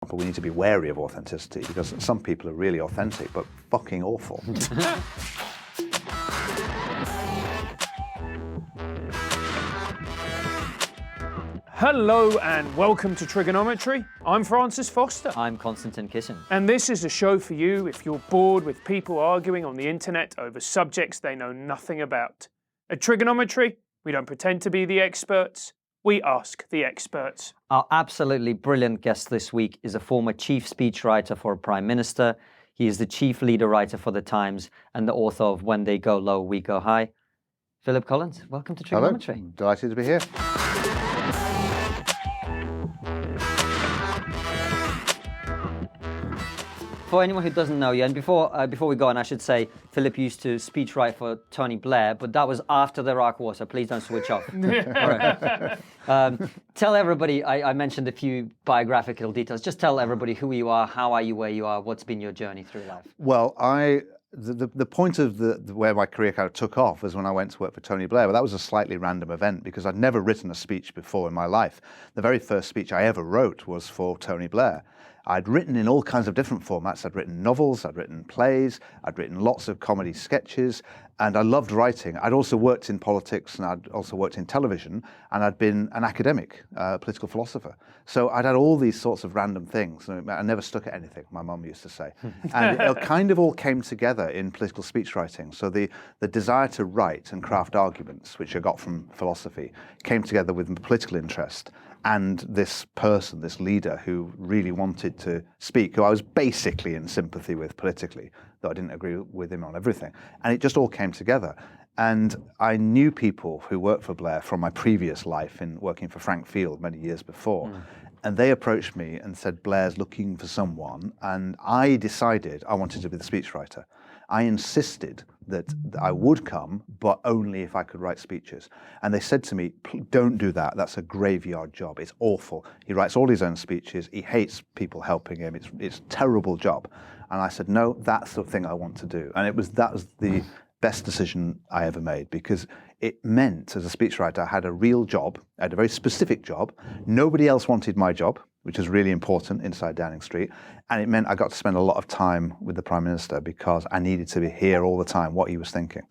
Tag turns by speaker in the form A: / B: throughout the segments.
A: example, we need to be wary of authenticity because some people are really authentic but fucking awful.
B: Hello and welcome to TRIGGERnometry. I'm Francis Foster.
C: I'm Konstantin Kisin.
B: And this is a show for you if you're bored with people arguing on the internet over subjects they know nothing about. At TRIGGERnometry, we don't pretend to be the experts, we ask the experts.
C: Our absolutely brilliant guest this week is a former chief speechwriter for a prime minister. He is the chief leader writer for The Times and the author of When They Go Low, We Go High. Philip Collins, welcome to TRIGGERnometry.
A: Hello, delighted to be here.
C: For anyone who doesn't know you, and before we go on, I should say Philip used to speechwrite for Tony Blair, but that was after the Iraq War, so please don't switch off. Tell everybody, I mentioned a few biographical details. Just tell everybody who you are, how are you where you are, what's been your journey through life.
A: Well, the point of where my career kind of took off was when I went to work for Tony Blair, but that was a slightly random event because I'd never written a speech before in my life. The very first speech I ever wrote was for Tony Blair. I'd written in all kinds of different formats. I'd written novels, I'd written plays, I'd written lots of comedy sketches, and I loved writing. I'd also worked in politics and I'd also worked in television, and I'd been an academic, political philosopher. So I'd had all these sorts of random things. I never stuck at anything, my mum used to say. And it kind of all came together in political speech writing. So the desire to write and craft arguments, which I got from philosophy, came together with political interest. And this person, this leader who really wanted to speak, who I was basically in sympathy with politically, though I didn't agree with him on everything. And it just all came together. And I knew people who worked for Blair from my previous life in working for Frank Field many years before. And they approached me and said, Blair's looking for someone. And I decided I wanted to be the speechwriter. I insisted that I would come, but only if I could write speeches. And they said to me, don't do that. That's a graveyard job. It's awful. He writes all his own speeches. He hates people helping him. It's a terrible job. And I said, no, that's the thing I want to do. And that was the best decision I ever made, because it meant, as a speechwriter, I had a real job. I had a very specific job. Nobody else wanted my job, which was really important inside Downing Street. And it meant I got to spend a lot of time with the Prime Minister because I needed to hear all the time what he was thinking.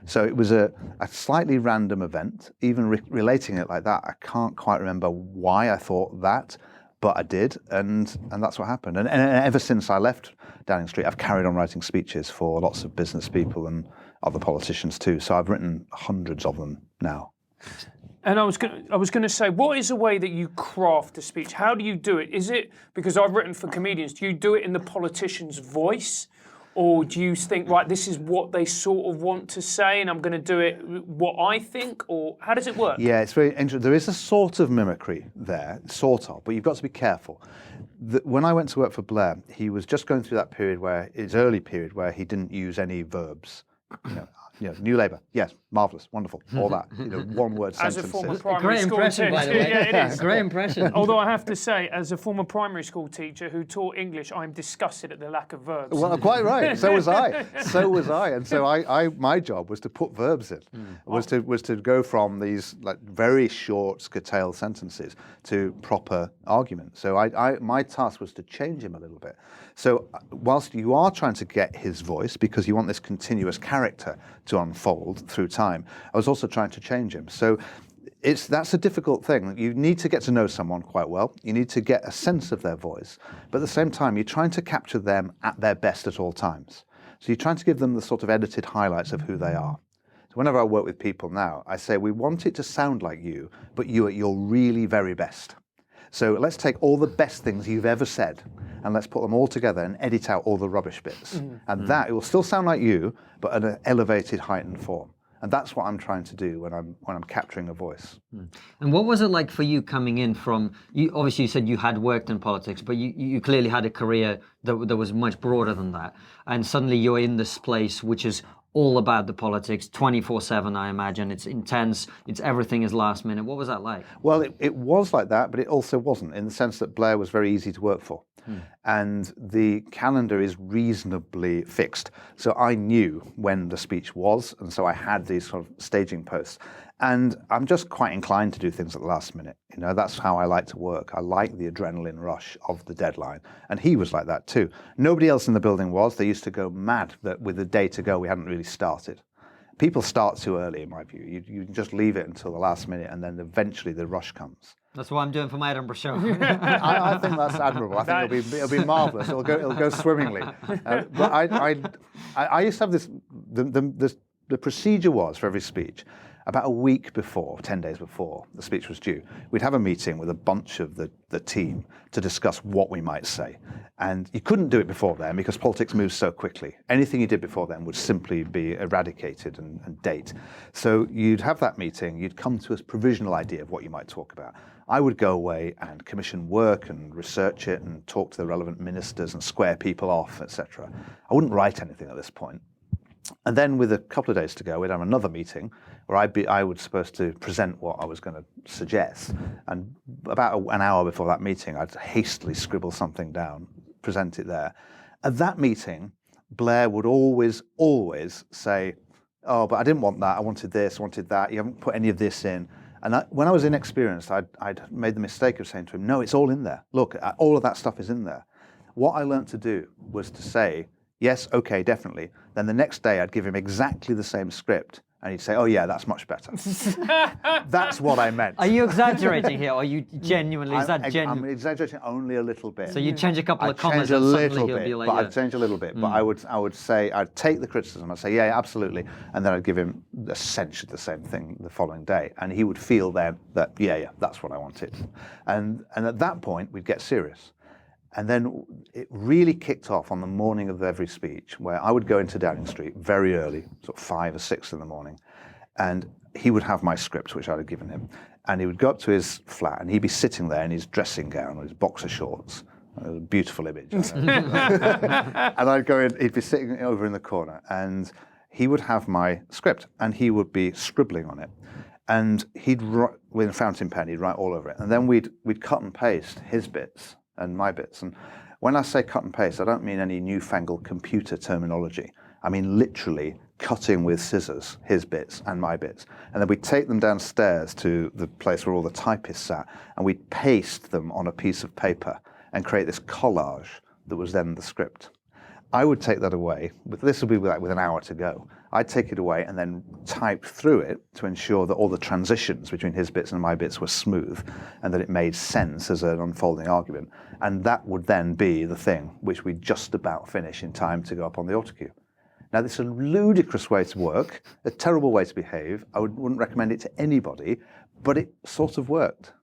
A: So it was a slightly random event. Even relating it like that, I can't quite remember why I thought that, but I did, and that's what happened. And ever since I left Downing Street, I've carried on writing speeches for lots of business people and other politicians too. So I've written hundreds of them now.
B: And I was going to say, what is a way that you craft a speech? How do you do it? Is it, because I've written for comedians, do you do it in the politician's voice? Or do you think, right, this is what they sort of want to say and I'm going to do it what I think? Or how does it work?
A: Yeah, it's very interesting. There is a sort of mimicry there, sort of, but you've got to be careful. When I went to work for Blair, he was just going through that period his early period where he didn't use any verbs. New Labour, yes, marvellous, wonderful, all that, one-word sentences.
B: As a former primary
C: Great
B: school
C: impression,
B: teacher,
C: by the way.
B: yeah, it is.
C: Great impression.
B: Although I have to say, as a former primary school teacher who taught English, I'm disgusted at the lack of verbs.
A: Well, quite right. So was I. And so my job was to put verbs in. Was to go from these like very short, curtailed sentences to proper arguments. So my task was to change him a little bit. So whilst you are trying to get his voice because you want this continuous character to unfold through time, I was also trying to change him. So that's a difficult thing. You need to get to know someone quite well. You need to get a sense of their voice. But at the same time, you're trying to capture them at their best at all times. So you're trying to give them the sort of edited highlights of who they are. So whenever I work with people now, I say, we want it to sound like you, but you at your really very best. So let's take all the best things you've ever said and let's put them all together and edit out all the rubbish bits. And that, it will still sound like you, but at an elevated, heightened form. And that's what I'm trying to do when I'm capturing a voice.
C: And what was it like for you coming in from, obviously you said you had worked in politics, but you clearly had a career that was much broader than that. And suddenly you're in this place which is all about the politics, 24/7, I imagine. It's intense. Everything is last minute. What was that like?
A: Well, it was like that, but it also wasn't, in the sense that Blair was very easy to work for. And the calendar is reasonably fixed. So I knew when the speech was, and so I had these sort of staging posts. And I'm just quite inclined to do things at the last minute. You know, that's how I like to work. I like the adrenaline rush of the deadline. And he was like that too. Nobody else in the building was. They used to go mad that with the day to go, we hadn't really started. People start too early, in my view. You just leave it until the last minute, and then eventually the rush comes.
C: That's what I'm doing for my Edinburgh show.
A: I think that's admirable. I think it'll be marvellous. It'll go swimmingly. But I used to have this. The procedure was for every speech, about a week before, 10 days before the speech was due, we'd have a meeting with a bunch of the team to discuss what we might say. And you couldn't do it before then because politics moves so quickly. Anything you did before then would simply be eradicated and date. So you'd have that meeting, you'd come to a provisional idea of what you might talk about. I would go away and commission work and research it and talk to the relevant ministers and square people off, etc. I wouldn't write anything at this point. And then with a couple of days to go, we'd have another meeting where I was supposed to present what I was going to suggest. And about an hour before that meeting, I'd hastily scribble something down, present it there. At that meeting, Blair would always say, oh, but I didn't want that. I wanted this, I wanted that. You haven't put any of this in. And when I was inexperienced, I'd made the mistake of saying to him, no, it's all in there. Look, all of that stuff is in there. What I learned to do was to say, yes, okay, definitely. Then the next day I'd give him exactly the same script and he'd say, oh yeah, that's much better. That's what I meant.
C: Are you exaggerating here, or are you genuinely, is that genuine?
A: I'm exaggerating only a little bit.
C: So you change a couple of commas
A: and
C: and
A: suddenly
C: he'll be like,
A: but
C: yeah.
A: I'd change a little bit. But I would say, I'd take the criticism, I'd say, yeah, absolutely. And then I'd give him essentially the same thing the following day. And he would feel then that, yeah, that's what I wanted. And at that point, we'd get serious. And then it really kicked off on the morning of every speech, where I would go into Downing Street very early, sort of 5 or 6 in the morning, and he would have my script, which I'd have given him, and he would go up to his flat, and he'd be sitting there in his dressing gown with his boxer shorts. It was a beautiful image. And I'd go in, he'd be sitting over in the corner, and he would have my script, and he would be scribbling on it. And he'd write, with a fountain pen, he'd write all over it. And then we'd cut and paste his bits and my bits. And when I say cut and paste, I don't mean any newfangled computer terminology. I mean literally cutting with scissors his bits and my bits. And then we'd take them downstairs to the place where all the typists sat, and we'd paste them on a piece of paper and create this collage that was then the script. I would take that away, this would be with an hour to go. I'd take it away and then type through it to ensure that all the transitions between his bits and my bits were smooth and that it made sense as an unfolding argument. And that would then be the thing which we'd just about finish in time to go up on the autocue. Now, this is a ludicrous way to work, a terrible way to behave. I wouldn't recommend it to anybody, but it sort of worked.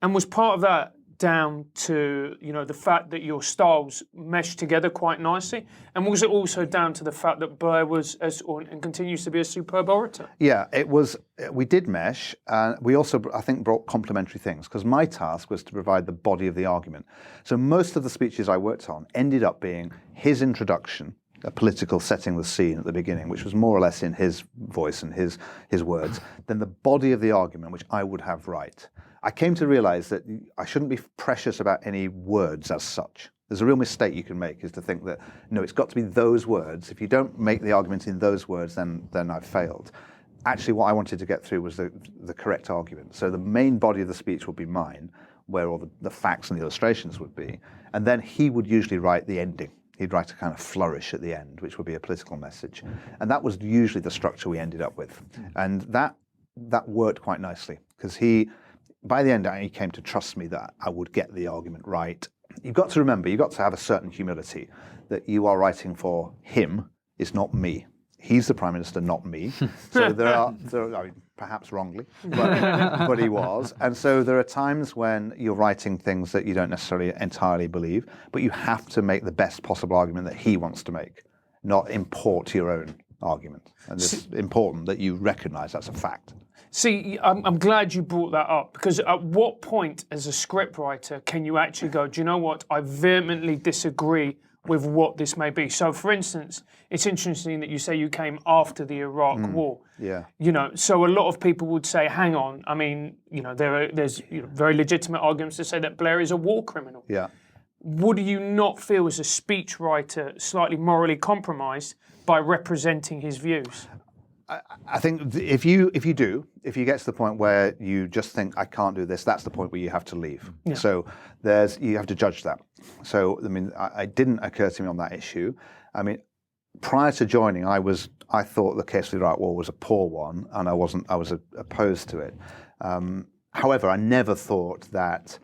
B: And was part of that down to, you know, the fact that your styles meshed together quite nicely? And was it also down to the fact that Blair was and continues to be a superb orator?
A: Yeah, it was. We did mesh. We also, I think, brought complementary things, because my task was to provide the body of the argument. So most of the speeches I worked on ended up being his introduction, a political setting the scene at the beginning, which was more or less in his voice and his words, then the body of the argument, which I would have right. I came to realize that I shouldn't be precious about any words as such. There's a real mistake you can make, is to think that, no, it's got to be those words. If you don't make the argument in those words, then I've failed. Actually, what I wanted to get through was the correct argument. So the main body of the speech would be mine, where all the facts and the illustrations would be. And then he would usually write the ending. He'd write a kind of flourish at the end, which would be a political message. And that was usually the structure we ended up with. And that worked quite nicely, because by the end, he came to trust me that I would get the argument right. You've got to remember, you've got to have a certain humility, that you are writing for him, it's not me. He's the Prime Minister, not me. So there are I mean, perhaps wrongly, but he was. And so there are times when you're writing things that you don't necessarily entirely believe, but you have to make the best possible argument that he wants to make, not import your own argument. And it's important that you recognise that's a fact.
B: See, I'm glad you brought that up, because at what point as a scriptwriter can you actually go, do you know what, I vehemently disagree with what this may be? So, for instance, it's interesting that you say you came after the Iraq War.
A: Yeah.
B: You know, so a lot of people would say, hang on, I mean, you know, there's very legitimate arguments to say that Blair is a war criminal.
A: Yeah.
B: would you not feel as a speechwriter slightly morally compromised by representing his views?
A: I think if you get to the point where you just think I can't do this, that's the point where you have to leave.
B: Yeah.
A: So you have to judge that. So I mean, it didn't occur to me on that issue. I mean, prior to joining, I thought the case for the right wall was a poor one, and I was opposed to it. However, I never thought that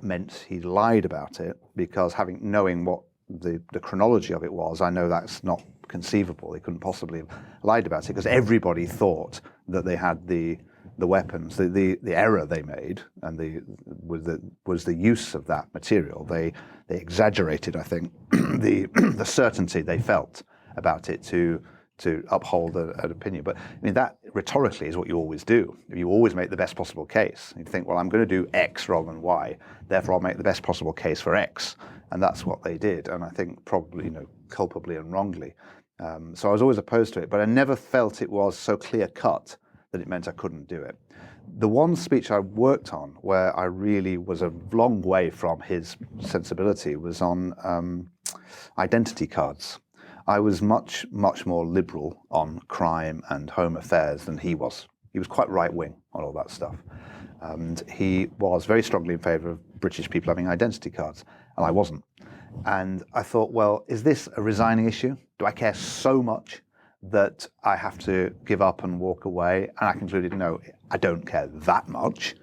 A: meant he lied about it, because knowing what the chronology of it was, I know that's not conceivable. He couldn't possibly have lied about it, because everybody thought that they had the weapons. The error they made was the use of that material. They exaggerated, I think, the certainty they felt about it to uphold an opinion. But I mean, that rhetorically is what you always do. You always make the best possible case. You think, well, I'm going to do X rather than Y, therefore I'll make the best possible case for X. And that's what they did. And I think probably, culpably and wrongly. So I was always opposed to it, but I never felt it was so clear cut that it meant I couldn't do it. The one speech I worked on where I really was a long way from his sensibility was on identity cards. I was much, much more liberal on crime and home affairs than he was. He was quite right-wing on all that stuff. And he was very strongly in favour of British people having identity cards, and I wasn't. And I thought, well, is this a resigning issue? Do I care so much that I have to give up and walk away? And I concluded, no, I don't care that much.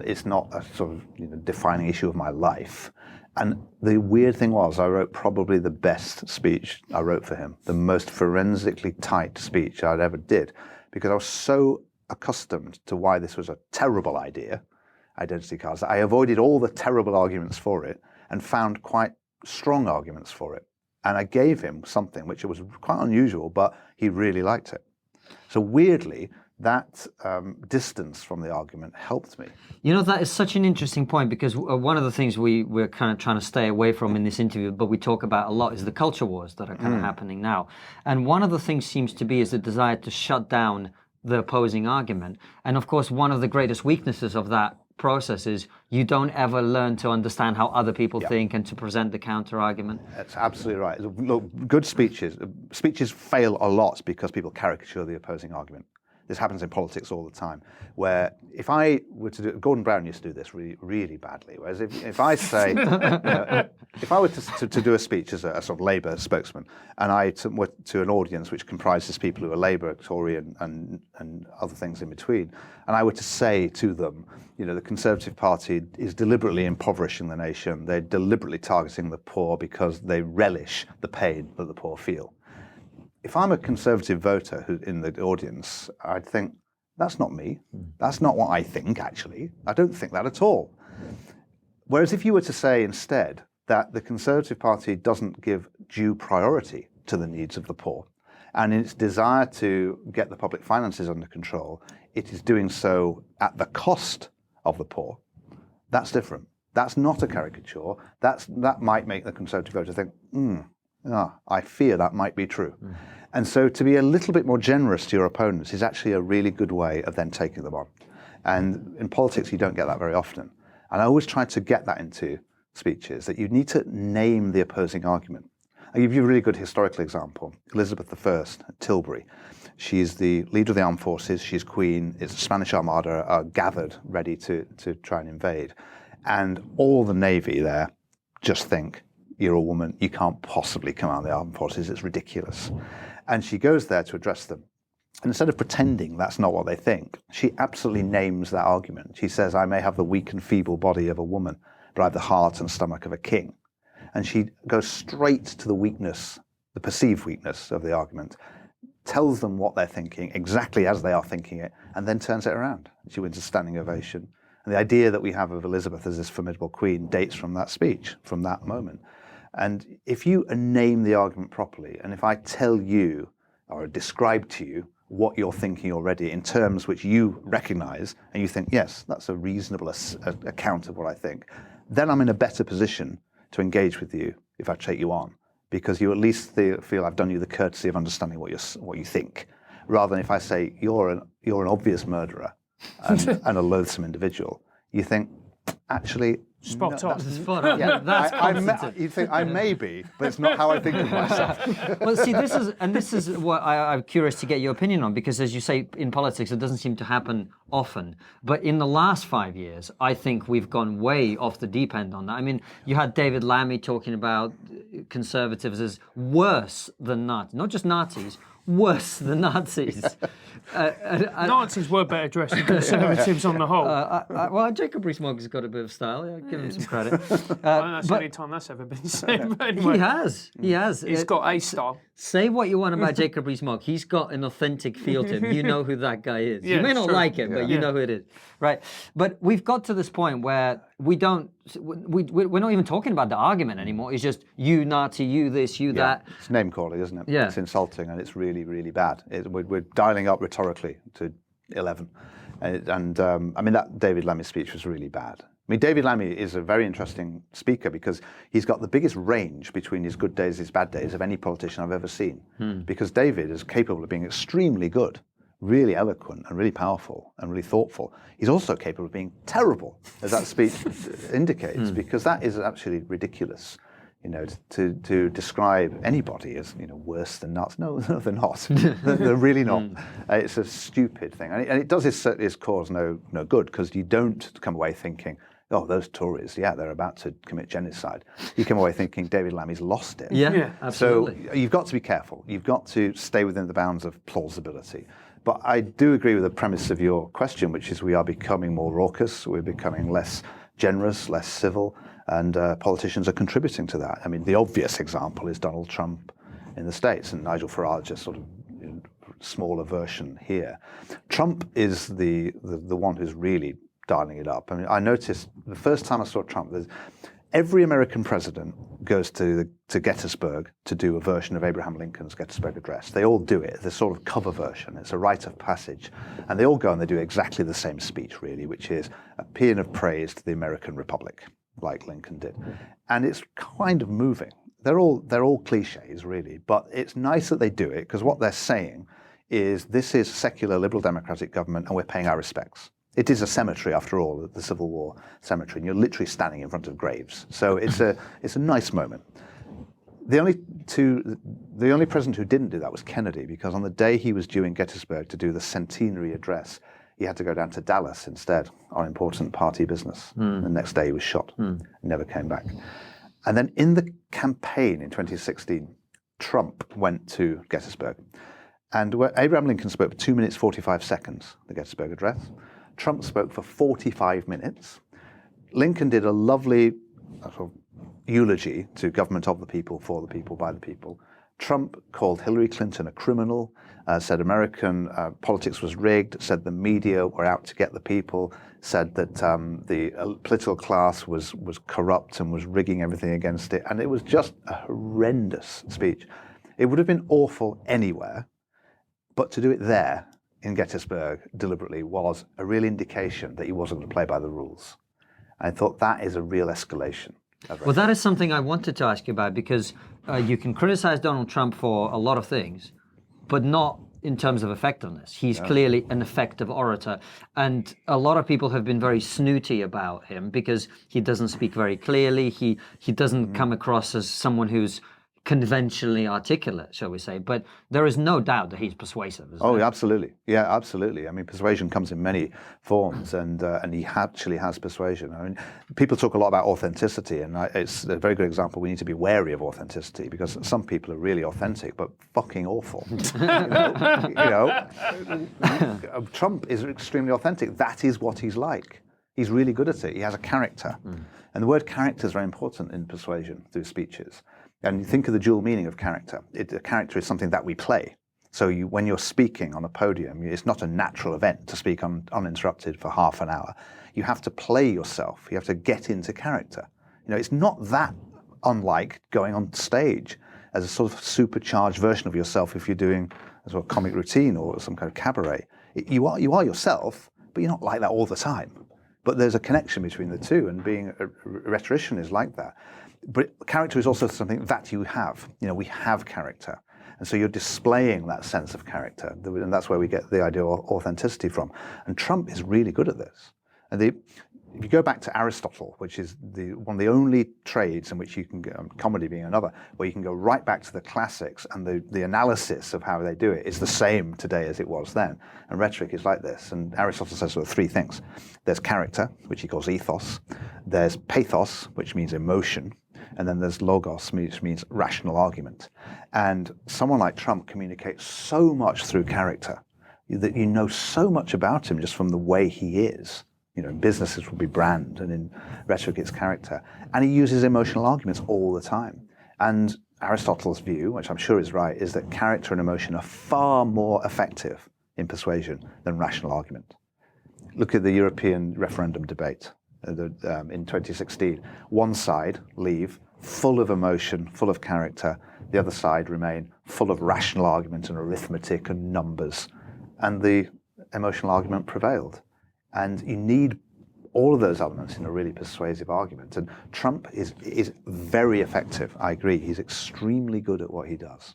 A: It's not a sort of defining issue of my life. And the weird thing was, I wrote probably the best speech I wrote for him, the most forensically tight speech I'd ever did, because I was so accustomed to why this was a terrible idea, identity cards, that I avoided all the terrible arguments for it and found quite strong arguments for it. And I gave him something which was quite unusual, but he really liked it. So weirdly, that distance from the argument helped me.
C: That is such an interesting point, because one of the things we're kind of trying to stay away from in this interview, but we talk about a lot, is the culture wars that are kind of happening now. And one of the things seems to be is the desire to shut down the opposing argument. And of course, one of the greatest weaknesses of that process is you don't ever learn to understand how other people think and to present the counter argument.
A: That's absolutely right. Look, good speeches fail a lot because people caricature the opposing argument. This happens in politics all the time, where if I were to do, Gordon Brown used to do this really, really badly. Whereas if I say, if I were to do a speech as a sort of Labour spokesman, and I were to an audience which comprises people who are Labour, Tory, and other things in between, and I were to say to them, the Conservative Party is deliberately impoverishing the nation. They're deliberately targeting the poor because they relish the pain that the poor feel. If I'm a Conservative voter in the audience, I'd think, that's not me. That's not what I think, actually. I don't think that at all. Whereas if you were to say instead that the Conservative Party doesn't give due priority to the needs of the poor, and in its desire to get the public finances under control, it is doing so at the cost of the poor, that's different. That's not a caricature. That might make the Conservative voter think, I fear that might be true. And so to be a little bit more generous to your opponents is actually a really good way of then taking them on. And in politics, you don't get that very often. And I always try to get that into speeches, that you need to name the opposing argument. I'll give you a really good historical example. Elizabeth I at Tilbury. She's the leader of the armed forces. She's queen. It's the Spanish Armada are gathered, ready to try and invade. And all the navy there just think, you're a woman, you can't possibly command the armed forces, it's ridiculous. And she goes there to address them. And instead of pretending that's not what they think, she absolutely names that argument. She says, I may have the weak and feeble body of a woman, but I have the heart and stomach of a king. And she goes straight to the weakness, the perceived weakness of the argument, tells them what they're thinking, exactly as they are thinking it, and then turns it around. She wins a standing ovation. And the idea that we have of Elizabeth as this formidable queen dates from that speech, from that moment. And if you name the argument properly, and if I tell you or describe to you what you're thinking already in terms which you recognize, and you think, yes, that's a reasonable account of what I think, then I'm in a better position to engage with you if I take you on, because you at least feel I've done you the courtesy of understanding what you think, rather than if I say you're an obvious murderer and a loathsome individual, you think, actually,
B: Spot on.
C: Spot on.
A: Yeah,
C: That's Constantine.
A: you think I may be, but it's not how I think of myself.
C: Well, see, this is what I'm curious to get your opinion on, because as you say, in politics, it doesn't seem to happen often. But in the last 5 years, I think we've gone way off the deep end on that. I mean, you had David Lammy talking about conservatives as worse than Nazis, not just Nazis, worse than Nazis.
B: Nazis were better dressed than Conservatives on the whole.
C: Well, Jacob Rees-Mogg has got a bit of style. Yeah, give him some credit.
B: That's the only time that's ever been said. But anyway,
C: He has.
B: he's got a style.
C: Say what you want about Jacob Rees-Mogg. He's got an authentic feel to him. You know who that guy is.
B: Yeah,
C: you may not
B: sure.
C: like him, but you know who it is. Right? But we've got to this point where we're not even talking about the argument anymore. It's just you Nazi, you this, you that.
A: It's name calling, isn't it?
C: Yeah.
A: It's insulting, and it's really, really bad. We're dialing up rhetorically to 11. And I mean, that David Lammy speech was really bad. I mean, David Lammy is a very interesting speaker because he's got the biggest range between his good days and his bad days of any politician I've ever seen. Because David is capable of being extremely good, really eloquent and really powerful and really thoughtful. He's also capable of being terrible, as that speech indicates, because that is actually ridiculous. You know, to describe anybody as, you know, worse than nuts. No, they're not. They're really not. It's a stupid thing, and it does its cause no good, because you don't come away thinking, oh, those Tories, yeah, they're about to commit genocide. You come away thinking David Lammy's lost it.
C: Yeah, absolutely.
A: So you've got to be careful. You've got to stay within the bounds of plausibility. But I do agree with the premise of your question, which is we are becoming more raucous, we're becoming less generous, less civil, and politicians are contributing to that. I mean, the obvious example is Donald Trump in the States, and Nigel Farage, a sort of smaller version here. Trump is the one who's really dialing it up. I mean, I noticed the first time I saw Trump, every American president goes to Gettysburg to do a version of Abraham Lincoln's Gettysburg Address. They all do it. It's a sort of cover version. It's a rite of passage. And they all go and they do exactly the same speech, really, which is a paean of praise to the American Republic, like Lincoln did. And it's kind of moving. They're all cliches, really, but it's nice that they do it, because what they're saying is this is secular liberal democratic government and we're paying our respects. It is a cemetery, after all, the Civil War cemetery, and you're literally standing in front of graves. So it's a nice moment. The only president who didn't do that was Kennedy, because on the day he was due in Gettysburg to do the centenary address, he had to go down to Dallas instead on important party business. The next day he was shot, never came back. And then in the campaign in 2016, Trump went to Gettysburg. And Abraham Lincoln spoke for 2 minutes 45 seconds, the Gettysburg Address. Trump spoke for 45 minutes. Lincoln did a lovely sort of eulogy to government of the people, for the people, by the people. Trump called Hillary Clinton a criminal, said American politics was rigged, said the media were out to get the people, said that the political class was corrupt and was rigging everything against it. And it was just a horrendous speech. It would have been awful anywhere, but to do it there in Gettysburg deliberately was a real indication that he wasn't going to play by the rules. I thought that is a real escalation.
C: Well, that is something I wanted to ask you about, because you can criticize Donald Trump for a lot of things, but not in terms of effectiveness. He's clearly an effective orator. And a lot of people have been very snooty about him because he doesn't speak very clearly. He doesn't come across as someone who's conventionally articulate, shall we say, but there is no doubt that he's persuasive.
A: Oh, absolutely. Yeah, absolutely. I mean, persuasion comes in many forms, and he actually has persuasion. I mean, people talk a lot about authenticity, and it's a very good example. We need to be wary of authenticity, because some people are really authentic, but fucking awful. Trump is extremely authentic. That is what he's like. He's really good at it. He has a character. And the word character is very important in persuasion through speeches. And you think of the dual meaning of character. A character is something that we play. So when you're speaking on a podium, it's not a natural event to speak uninterrupted for half an hour. You have to play yourself. You have to get into character. It's not that unlike going on stage as a sort of supercharged version of yourself if you're doing a sort of comic routine or some kind of cabaret. You are yourself, but you're not like that all the time. But there's a connection between the two, and being a rhetorician is like that. But character is also something that you have. We have character. And so you're displaying that sense of character. And that's where we get the idea of authenticity from. And Trump is really good at this. And if you go back to Aristotle, which is one of the only trades in which you can go, comedy being another, where you can go right back to the classics, and the analysis of how they do it is the same today as it was then. And rhetoric is like this. And Aristotle says sort of three things. There's character, which he calls ethos. There's pathos, which means emotion. And then there's logos, which means rational argument. And someone like Trump communicates so much through character that you know so much about him just from the way he is. You know, in business it would be brand, and in rhetoric it's character. And he uses emotional arguments all the time. And Aristotle's view, which I'm sure is right, is that character and emotion are far more effective in persuasion than rational argument. Look at the European referendum debate in 2016. One side leave full of emotion, full of character. The other side remain full of rational argument and arithmetic and numbers. And the emotional argument prevailed. And you need all of those elements in a really persuasive argument. And Trump is very effective. I agree. He's extremely good at what he does.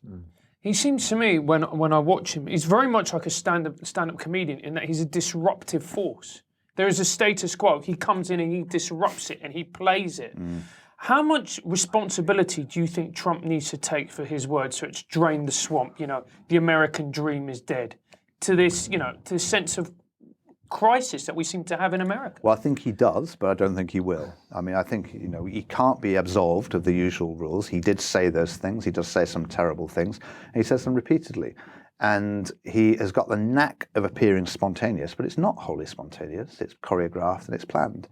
B: He seems to me, when I watch him, he's very much like a stand-up comedian in that he's a disruptive force. There is a status quo. He comes in and he disrupts it and he plays it. How much responsibility do you think Trump needs to take for his words? So it's drain the swamp, you know, the American dream is dead, to this, you know, to this sense of crisis that we seem to have in America?
A: Well, I think he does, but I don't think he will. I mean, I think, you know, he can't be absolved of the usual rules. He did say those things. He does say some terrible things. And he says them repeatedly. And he has got the knack of appearing spontaneous, but it's not wholly spontaneous. It's choreographed and it's planned.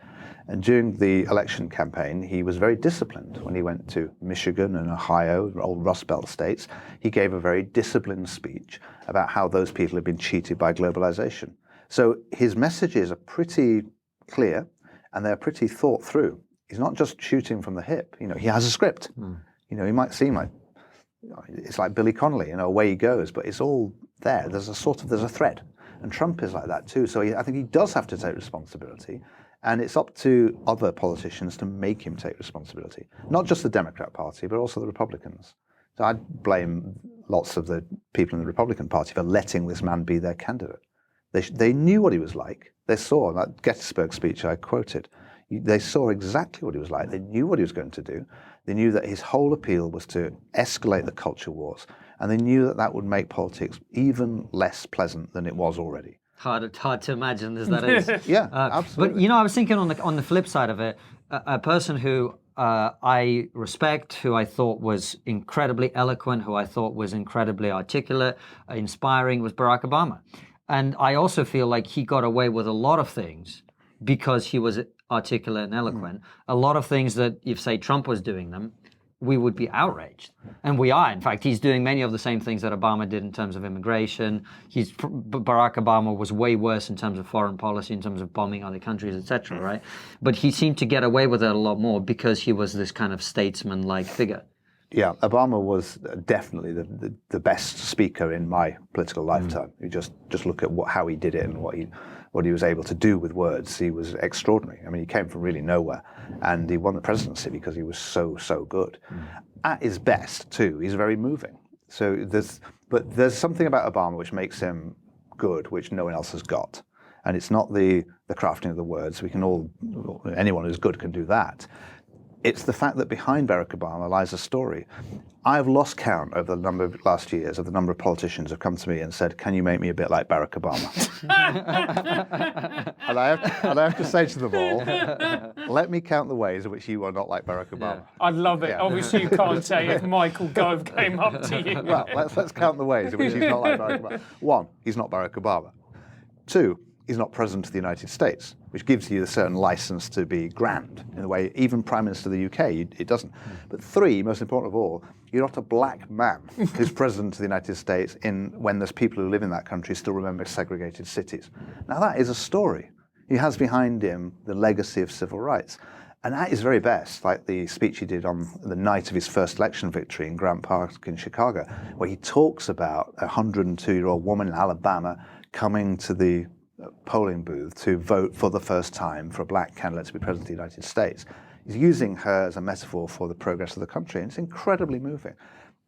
A: And during the election campaign, he was very disciplined. When he went to Michigan and Ohio, old Rust Belt states, he gave a very disciplined speech about how those people had been cheated by globalization. So his messages are pretty clear and they're pretty thought through. He's not just shooting from the hip. You know, he has a script. You know, he might seem like, it's like Billy Connolly, you know, away he goes, but it's all there. There's a thread. And Trump is like that too. So I think he does have to take responsibility. And it's up to other politicians to make him take responsibility. Not just the Democrat Party, but also the Republicans. So I'd blame lots of the people in the Republican Party for letting this man be their candidate. They knew what he was like. They saw that Gettysburg speech I quoted. They saw exactly what he was like. They knew what he was going to do. They knew that his whole appeal was to escalate the culture wars. And they knew that that would make politics even less pleasant than it was already.
C: Hard to imagine as that is.
A: Yeah, absolutely.
C: But, you know, I was thinking on the flip side of it, a person who I respect, who I thought was incredibly eloquent, who I thought was incredibly articulate, inspiring, was Barack Obama. And I also feel like he got away with a lot of things because he was articulate and eloquent. A lot of things that if, say, Trump was doing them, we would be outraged. And we are. In fact, he's doing many of the same things that Obama did in terms of immigration. Barack Obama was way worse in terms of foreign policy, in terms of bombing other countries, etc., right? But he seemed to get away with it a lot more because he was this kind of statesman-like figure.
A: Yeah, Obama was definitely the best speaker in my political lifetime. You just look at how he did it and what he was able to do with words. He was extraordinary. I mean, he came from really nowhere, and he won the presidency because he was so good. At his best, too, he's very moving. So there's something about Obama which makes him good, which no one else has got, and it's not the crafting of the words. Anyone who's good can do that. It's the fact that behind Barack Obama lies a story. I've lost count over the number of last years of the number of politicians who have come to me and said, "Can you make me a bit like Barack Obama?" and I have to say to them all, let me count the ways in which you are not like Barack Obama.
B: I love it. Yeah. Obviously, you can't say if Michael Gove came up to you.
A: Well, let's count the ways in which he's not like Barack Obama. 1, he's not Barack Obama. 2, he's not President of the United States, which gives you a certain license to be grand in a way. Even Prime Minister of the UK, it doesn't. But 3, most important of all, you're not a black man who's President of the United States when there's people who live in that country still remember segregated cities. Now that is a story. He has behind him the legacy of civil rights. And at his very best, like the speech he did on the night of his first election victory in Grant Park in Chicago, where he talks about a 102-year-old woman in Alabama coming to the polling booth to vote for the first time for a black candidate to be president of the United States. He's using her as a metaphor for the progress of the country, and it's incredibly moving.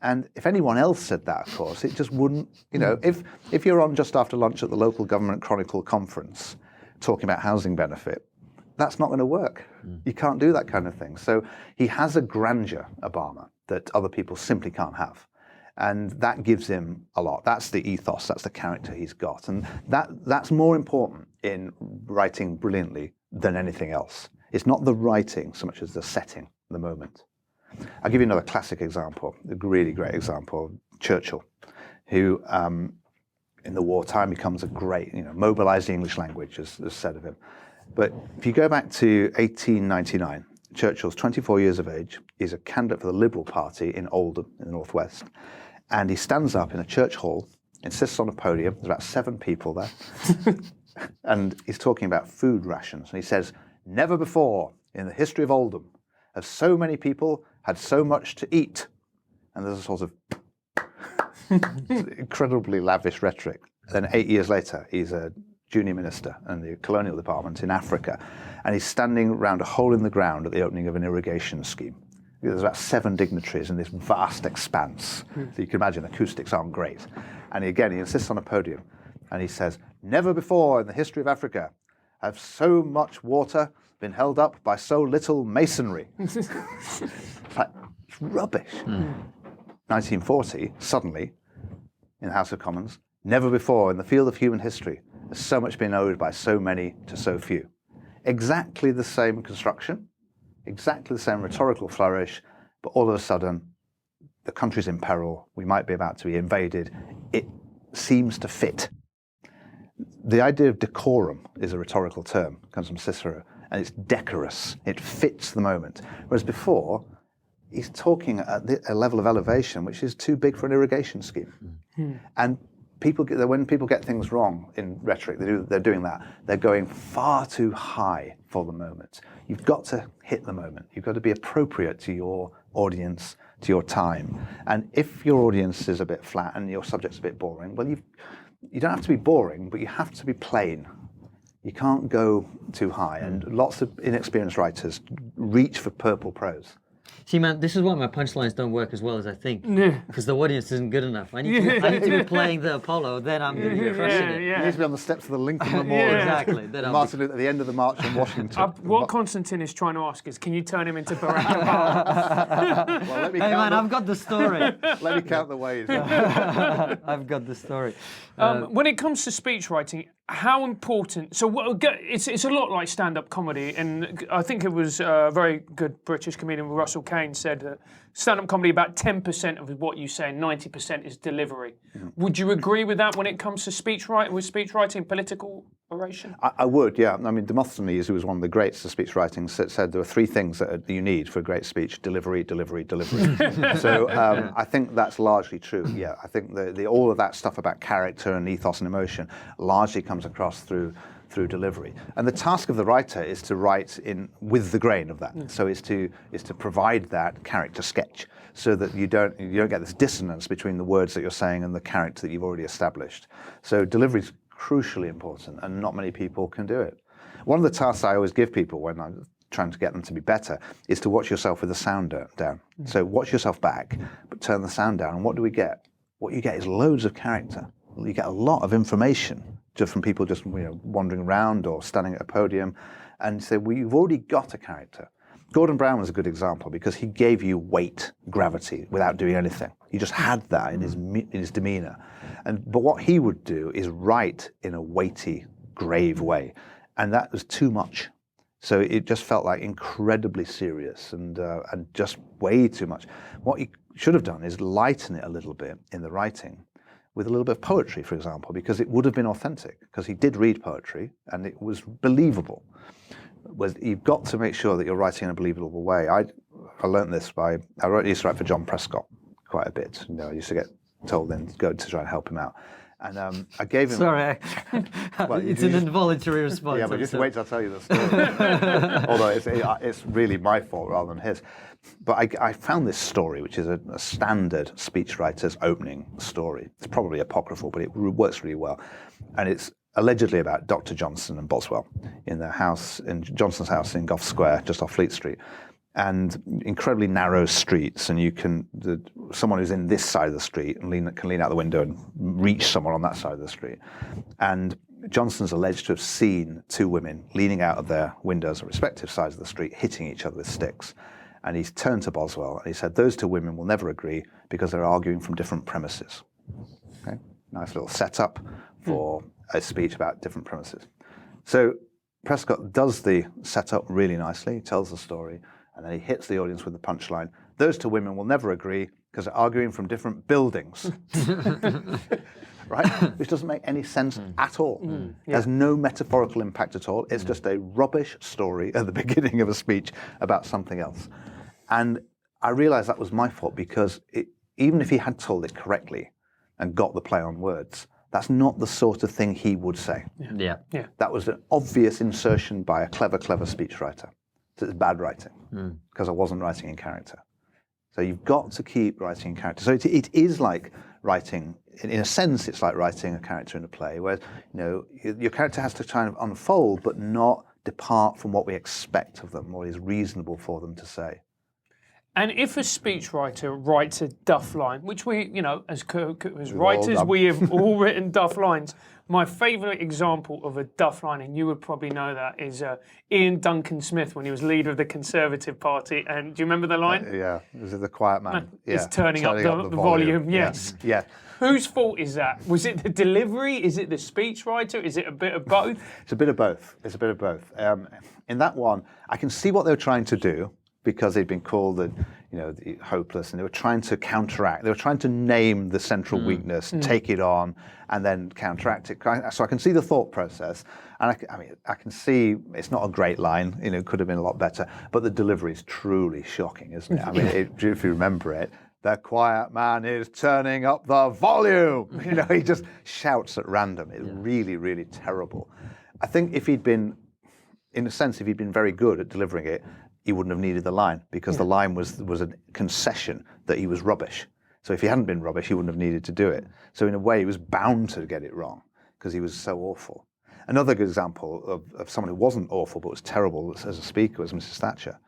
A: And if anyone else said that, of course, it just wouldn't, you know, if you're on just after lunch at the local government chronicle conference talking about housing benefit, that's not going to work. You can't do that kind of thing. So he has a grandeur, Obama, that other people simply can't have. And that gives him a lot. That's the ethos, that's the character he's got. And that's more important in writing brilliantly than anything else. It's not the writing so much as the setting, the moment. I'll give you another classic example, a really great example, Churchill, who in the wartime becomes a great, mobilized the English language, as said of him. But if you go back to 1899, Churchill's 24 years of age. He's a candidate for the Liberal Party in Oldham, in the Northwest. And he stands up in a church hall, insists on a podium. There's about 7 people there. And he's talking about food rations. And he says, never before in the history of Oldham have so many people had so much to eat. And there's a sort of incredibly lavish rhetoric. Then 8 years later, he's a junior minister in the colonial department in Africa, and he's standing around a hole in the ground at the opening of an irrigation scheme. There's about 7 dignitaries in this vast expanse. So you can imagine acoustics aren't great. And he insists on a podium, and he says, never before in the history of Africa have so much water been held up by so little masonry. It's rubbish. 1940, suddenly, in the House of Commons, never before in the field of human history has so much been owed by so many to so few. Exactly the same construction, exactly the same rhetorical flourish, but all of a sudden, the country's in peril, we might be about to be invaded. It seems to fit. The idea of decorum is a rhetorical term, comes from Cicero, and it's decorous. It fits the moment. Whereas before, he's talking at a level of elevation which is too big for an irrigation scheme. And when people get things wrong in rhetoric, they're doing that. They're going far too high for the moment. You've got to hit the moment. You've got to be appropriate to your audience, to your time. And if your audience is a bit flat and your subject's a bit boring, well, you don't have to be boring, but you have to be plain. You can't go too high. And lots of inexperienced writers reach for purple prose.
C: See, man, this is why my punchlines don't work as well as I think. Because the audience isn't good enough. I need to be playing the Apollo, then I'm going to be crushing it.
A: You need to be on the steps of the Lincoln Memorial.
C: Exactly.
A: Martin at the end of the march on Washington.
B: What Constantine is trying to ask is, can you turn him into Barack Obama?
A: Well, let me
C: Hey, man, I've got the story.
A: Let me count the ways.
C: I've got the story.
B: When it comes to speech writing, how important? So it's a lot like stand-up comedy, and I think it was a very good British comedian, Russell Kane, said that stand-up comedy, about 10% of what you say, and 90% is delivery. Would you agree with that when it comes to speech writing, political oration?
A: I would, yeah. I mean, Demosthenes, who was one of the greats of speech writing, said there are 3 things that you need for a great speech: delivery, delivery, delivery. So I think that's largely true. Yeah, I think all of that stuff about character and ethos and emotion largely comes across through delivery. And the task of the writer is to write with the grain of that. So is to provide that character sketch, so that you don't get this dissonance between the words that you're saying and the character that you've already established. So delivery is crucially important, and not many people can do it. One of the tasks I always give people when I'm trying to get them to be better is to watch yourself with the sound down. So watch yourself back, but turn the sound down. And what do we get? What you get is loads of character. You get a lot of information just from people just wandering around or standing at a podium, and say, well, you've already got a character. Gordon Brown was a good example because he gave you weight, gravity, without doing anything. You just had that in his demeanor. But what he would do is write in a weighty, grave way, and that was too much. So it just felt like incredibly serious and just way too much. What he should have done is lighten it a little bit in the writing, with a little bit of poetry, for example, because it would have been authentic, because he did read poetry and it was believable. You've got to make sure that you're writing in a believable way. I learned this I used to write for John Prescott quite a bit. I used to get told then to go to try and help him out. And I gave him...
C: Sorry, it's an involuntary response.
A: Yeah, but just wait till I tell you the story. Although it's really my fault rather than his. But I found this story, which is a standard speechwriter's opening story. It's probably apocryphal, but it works really well. And it's allegedly about Dr. Johnson and Boswell in Johnson's house in Gough Square, just off Fleet Street. And incredibly narrow streets, and someone who's in this side of the street and can lean out the window and reach someone on that side of the street. And Johnson's alleged to have seen two women leaning out of their windows on respective sides of the street, hitting each other with sticks. And he's turned to Boswell and he said, those two women will never agree because they're arguing from different premises. Okay? Nice little setup for a speech about different premises. So Prescott does the setup really nicely, he tells the story, and then he hits the audience with the punchline. Those two women will never agree because they're arguing from different buildings. Right? Which doesn't make any sense at all. It has no metaphorical impact at all. It's just a rubbish story at the beginning of a speech about something else. And I realized that was my fault because even if he had told it correctly and got the play on words, that's not the sort of thing he would say.
C: Yeah.
A: That was an obvious insertion by a clever speechwriter. So it's bad writing because I wasn't writing in character. So you've got to keep writing in character. So it is like writing, in a sense, it's like writing a character in a play, where your character has to kind of unfold, but not depart from what we expect of them, what is reasonable for them to say.
B: And if a speechwriter writes a Duff line, which we, as writers, we have all written Duff lines. My favourite example of a Duff line, and you would probably know that, is Ian Duncan Smith when he was leader of the Conservative Party. And do you remember the line?
A: Yeah, is it the quiet man?
B: It's turning up the volume. Yes.
A: Yeah.
B: Whose fault is that? Was it the delivery? Is it the speechwriter? Is it a bit of both?
A: It's a bit of both. In that one, I can see what they were trying to do, because they'd been called the hopeless, and they were trying to counteract. They were trying to name the central weakness, take it on, and then counteract it. So I can see the thought process, and I can see it's not a great line. It could have been a lot better, but the delivery is truly shocking, isn't it? I mean, if you remember it, the quiet man is turning up the volume. He just shouts at random. It's really, really terrible. I think if he'd been, in a sense, if he'd been very good at delivering it, he wouldn't have needed the line, because the line was a concession that he was rubbish. So if he hadn't been rubbish, he wouldn't have needed to do it. So in a way, he was bound to get it wrong because he was so awful. Another good example of someone who wasn't awful but was terrible as a speaker was Mrs. Thatcher.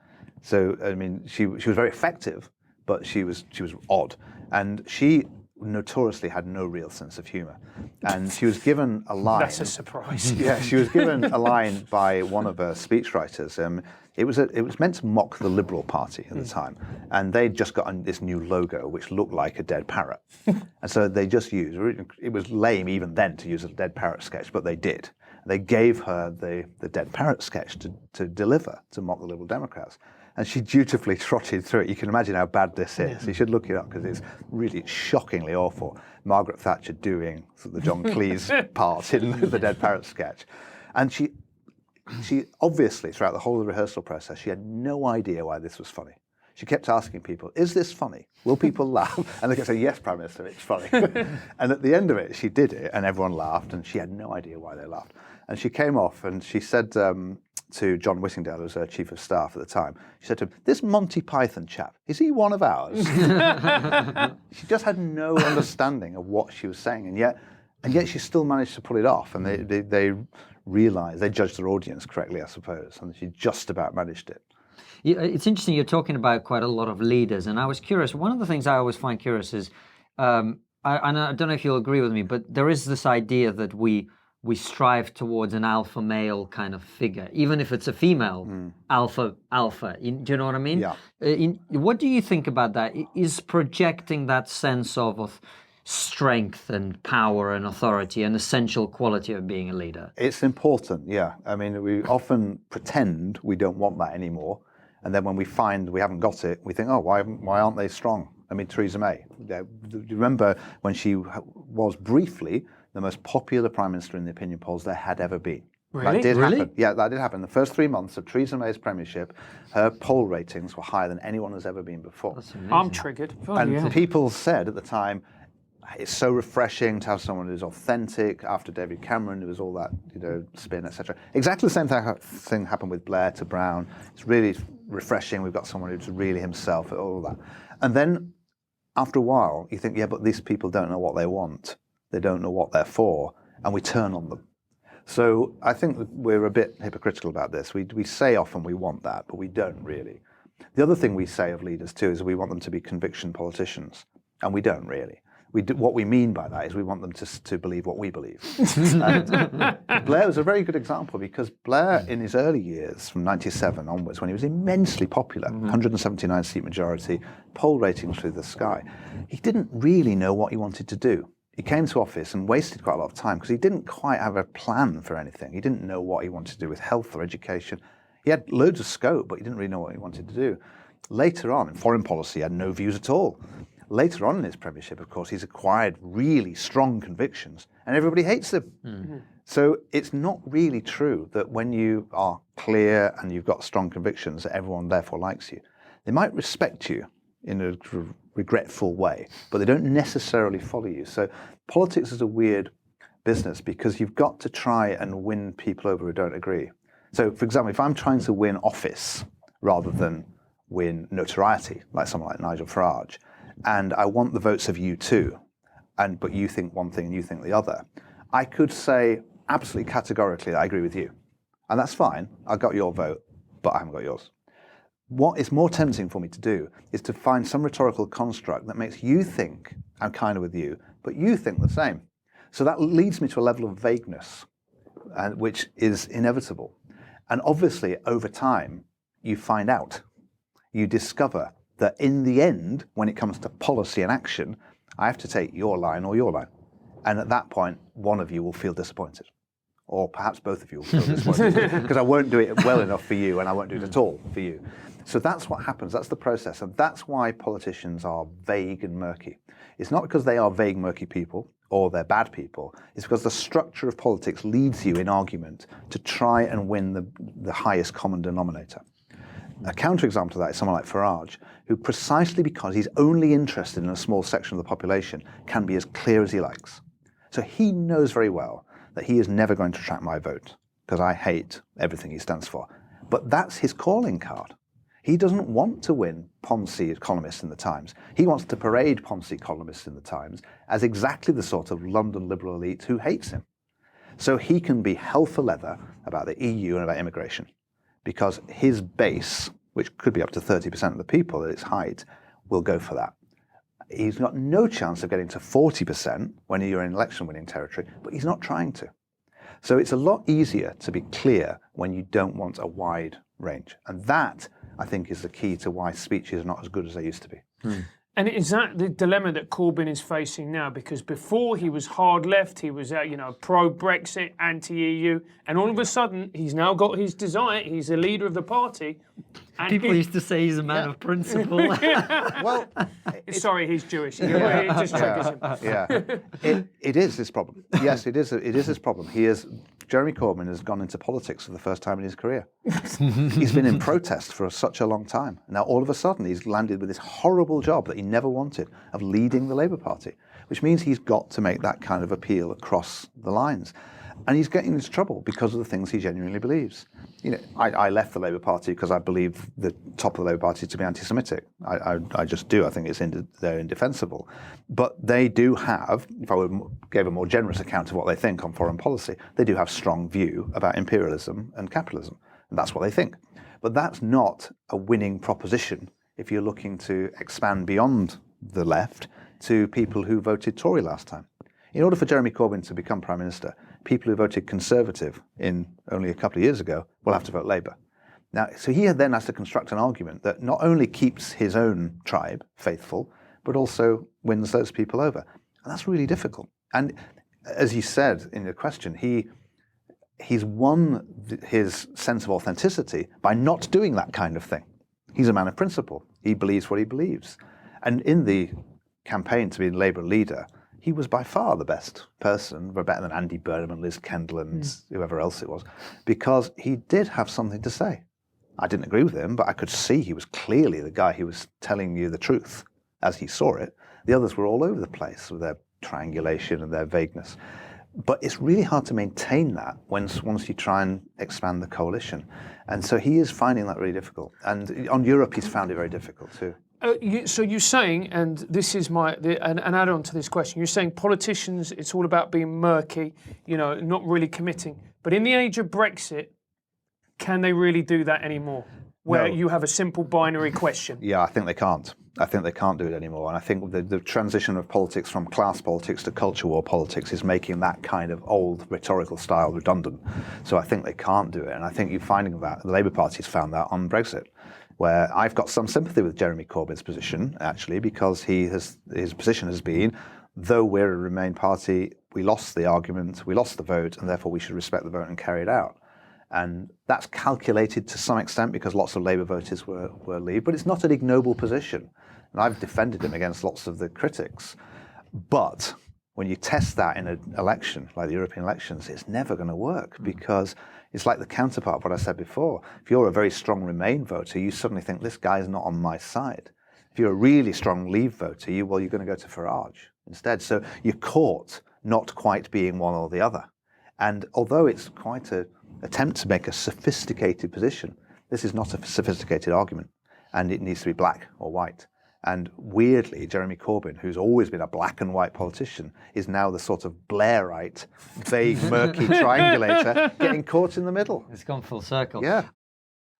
A: So I mean, she was very effective, but she was odd, and she notoriously had no real sense of humour. And she was given a line.
B: That's a surprise.
A: Yeah, she was given a line by one of her speechwriters. It was meant to mock the Liberal Party at the time, and they'd just got this new logo which looked like a dead parrot. And so they just used, it was lame even then to use a dead parrot sketch, but they did. They gave her the dead parrot sketch to deliver, to mock the Liberal Democrats. And she dutifully trotted through it. You can imagine how bad this is. Yeah. You should look it up because it's really shockingly awful. Margaret Thatcher doing the John Cleese part in the dead parrot sketch. And she obviously, throughout the whole of the rehearsal process, she had no idea why this was funny. She kept asking people, is this funny? Will people laugh? And they kept saying, yes, Prime Minister, it's funny. And at the end of it, she did it, and everyone laughed, and she had no idea why they laughed. And she came off, and she said to John Whittingdale, who was her chief of staff at the time, she said to him, this Monty Python chap, is he one of ours? She just had no understanding of what she was saying, and yet she still managed to pull it off, and they realised, they judged their audience correctly, I suppose, and she just about managed it.
C: Yeah, it's interesting, you're talking about quite a lot of leaders, and I was curious, one of the things I always find curious is, and I don't know if you'll agree with me, but there is this idea that we strive towards an alpha male kind of figure, even if it's a female alpha. Do you know what I mean?
A: Yeah.
C: What do you think about that? Is projecting that sense of strength and power and authority an essential quality of being a leader?
A: It's important, yeah. I mean, we often pretend we don't want that anymore, and then when we find we haven't got it, we think, oh, why aren't they strong? I mean, Theresa May. Do you remember when she was briefly the most popular Prime Minister in the opinion polls there had ever been?
B: Really?
A: That did happen. Yeah, that did happen. The first 3 months of Theresa May's premiership, her poll ratings were higher than anyone has ever been before.
C: That's amazing.
B: I'm triggered. Oh,
A: and
B: yeah.
A: people said at the time, it's so refreshing to have someone who's authentic. After David Cameron, there was all that, spin, etc. Exactly the same thing happened with Blair to Brown. It's really refreshing. We've got someone who's really himself, all of that. And then after a while, you think, yeah, but these people don't know what they want. They don't know what they're for, and we turn on them. So I think that we're a bit hypocritical about this. We say often we want that, but we don't really. The other thing we say of leaders too is we want them to be conviction politicians, and we don't really. What we mean by that is we want them to believe what we believe. And Blair was a very good example because Blair, in his early years, from 97 onwards, when he was immensely popular, 179 seat majority, poll ratings through the sky, he didn't really know what he wanted to do. He came to office and wasted quite a lot of time because he didn't quite have a plan for anything. He didn't know what he wanted to do with health or education. He had loads of scope, but he didn't really know what he wanted to do. Later on, in foreign policy, he had no views at all. Later on in his premiership, of course, he's acquired really strong convictions, and everybody hates him. Mm-hmm. So it's not really true that when you are clear and you've got strong convictions, that everyone therefore likes you. They might respect you in a regretful way, but they don't necessarily follow you. So politics is a weird business because you've got to try and win people over who don't agree. So, for example, if I'm trying to win office rather than win notoriety, like someone like Nigel Farage, and I want the votes of you too, but you think one thing and you think the other, I could say absolutely categorically that I agree with you. And that's fine, I got your vote, but I haven't got yours. What is more tempting for me to do is to find some rhetorical construct that makes you think I'm kind of with you, but you think the same. So that leads me to a level of vagueness, which is inevitable. And obviously, over time, you find out, you discover that in the end, when it comes to policy and action, I have to take your line or your line. And at that point, one of you will feel disappointed. Or perhaps both of you will feel disappointed because I won't do it well enough for you and I won't do it at all for you. So that's what happens, that's the process. And that's why politicians are vague and murky. It's not because they are vague, murky people or they're bad people. It's because the structure of politics leads you in argument to try and win the highest common denominator. A counterexample to that is someone like Farage, who precisely because he's only interested in a small section of the population can be as clear as he likes. So he knows very well that he is never going to attract my vote because I hate everything he stands for. But that's his calling card. He doesn't want to win Ponzi columnists in the Times. He wants to parade Ponzi columnists in the Times as exactly the sort of London liberal elite who hates him. So he can be hell for leather about the EU and about immigration, because his base, which could be up to 30% of the people at its height, will go for that. He's got no chance of getting to 40% when you're in election-winning territory, but he's not trying to. So it's a lot easier to be clear when you don't want a wide range. And that, I think, is the key to why speeches are not as good as they used to be.
B: And is that the dilemma that Corbyn is facing now? Because before he was hard left, he was pro-Brexit, anti-EU, and all of a sudden he's now got his desire. He's a leader of the party. And
C: People used to say he's a man of principle.
A: Well,
B: sorry, he's Jewish. It just triggers him.
A: Yeah, it is this problem. Yes, it is this problem. Jeremy Corbyn has gone into politics for the first time in his career. He's been in protest for such a long time. Now, all of a sudden, he's landed with this horrible job that he never wanted of leading the Labour Party, which means he's got to make that kind of appeal across the lines. And he's getting into trouble because of the things he genuinely believes. I left the Labour Party because I believe the top of the Labour Party to be anti-Semitic. I just do. I think they're indefensible. But they do have, if I gave a more generous account of what they think on foreign policy, they do have strong view about imperialism and capitalism. And that's what they think. But that's not a winning proposition if you're looking to expand beyond the left to people who voted Tory last time. In order for Jeremy Corbyn to become Prime Minister, people who voted Conservative in only a couple of years ago will have to vote Labour. Now, so he then has to construct an argument that not only keeps his own tribe faithful, but also wins those people over. And that's really difficult. And as you said in your question, he's won his sense of authenticity by not doing that kind of thing. He's a man of principle. He believes what he believes. And in the campaign to be a Labour leader, he was by far the best person, better than Andy Burnham and Liz Kendall and whoever else it was, because he did have something to say. I didn't agree with him, but I could see he was clearly the guy who was telling you the truth as he saw it. The others were all over the place with their triangulation and their vagueness. But it's really hard to maintain that once you try and expand the coalition. And so he is finding that really difficult. And on Europe, he's found it very difficult too.
B: So you're saying, and this is an add-on to this question, you're saying politicians, it's all about being murky, not really committing. But in the age of Brexit, can they really do that anymore? where
A: No.
B: you have a simple binary question?
A: Yeah, I think they can't. I think they can't do it anymore. And I think the transition of politics from class politics to culture war politics is making that kind of old rhetorical style redundant. So I think they can't do it. And I think you're finding that the Labour Party's found that on Brexit, where I've got some sympathy with Jeremy Corbyn's position, actually, because his position has been, though we're a Remain party, we lost the argument, we lost the vote, and therefore we should respect the vote and carry it out. And that's calculated to some extent because lots of Labour voters were Leave, but it's not an ignoble position. And I've defended him against lots of the critics. But when you test that in an election, like the European elections, it's never going to work because it's like the counterpart of what I said before. If you're a very strong Remain voter, you suddenly think, this guy's not on my side. If you're a really strong Leave voter, you're going to go to Farage instead. So you're caught not quite being one or the other. And although it's quite an attempt to make a sophisticated position, this is not a sophisticated argument, and it needs to be black or white. And weirdly, Jeremy Corbyn, who's always been a black and white politician, is now the sort of Blairite, vague, murky triangulator getting caught in the middle.
C: It's gone full circle.
A: Yeah.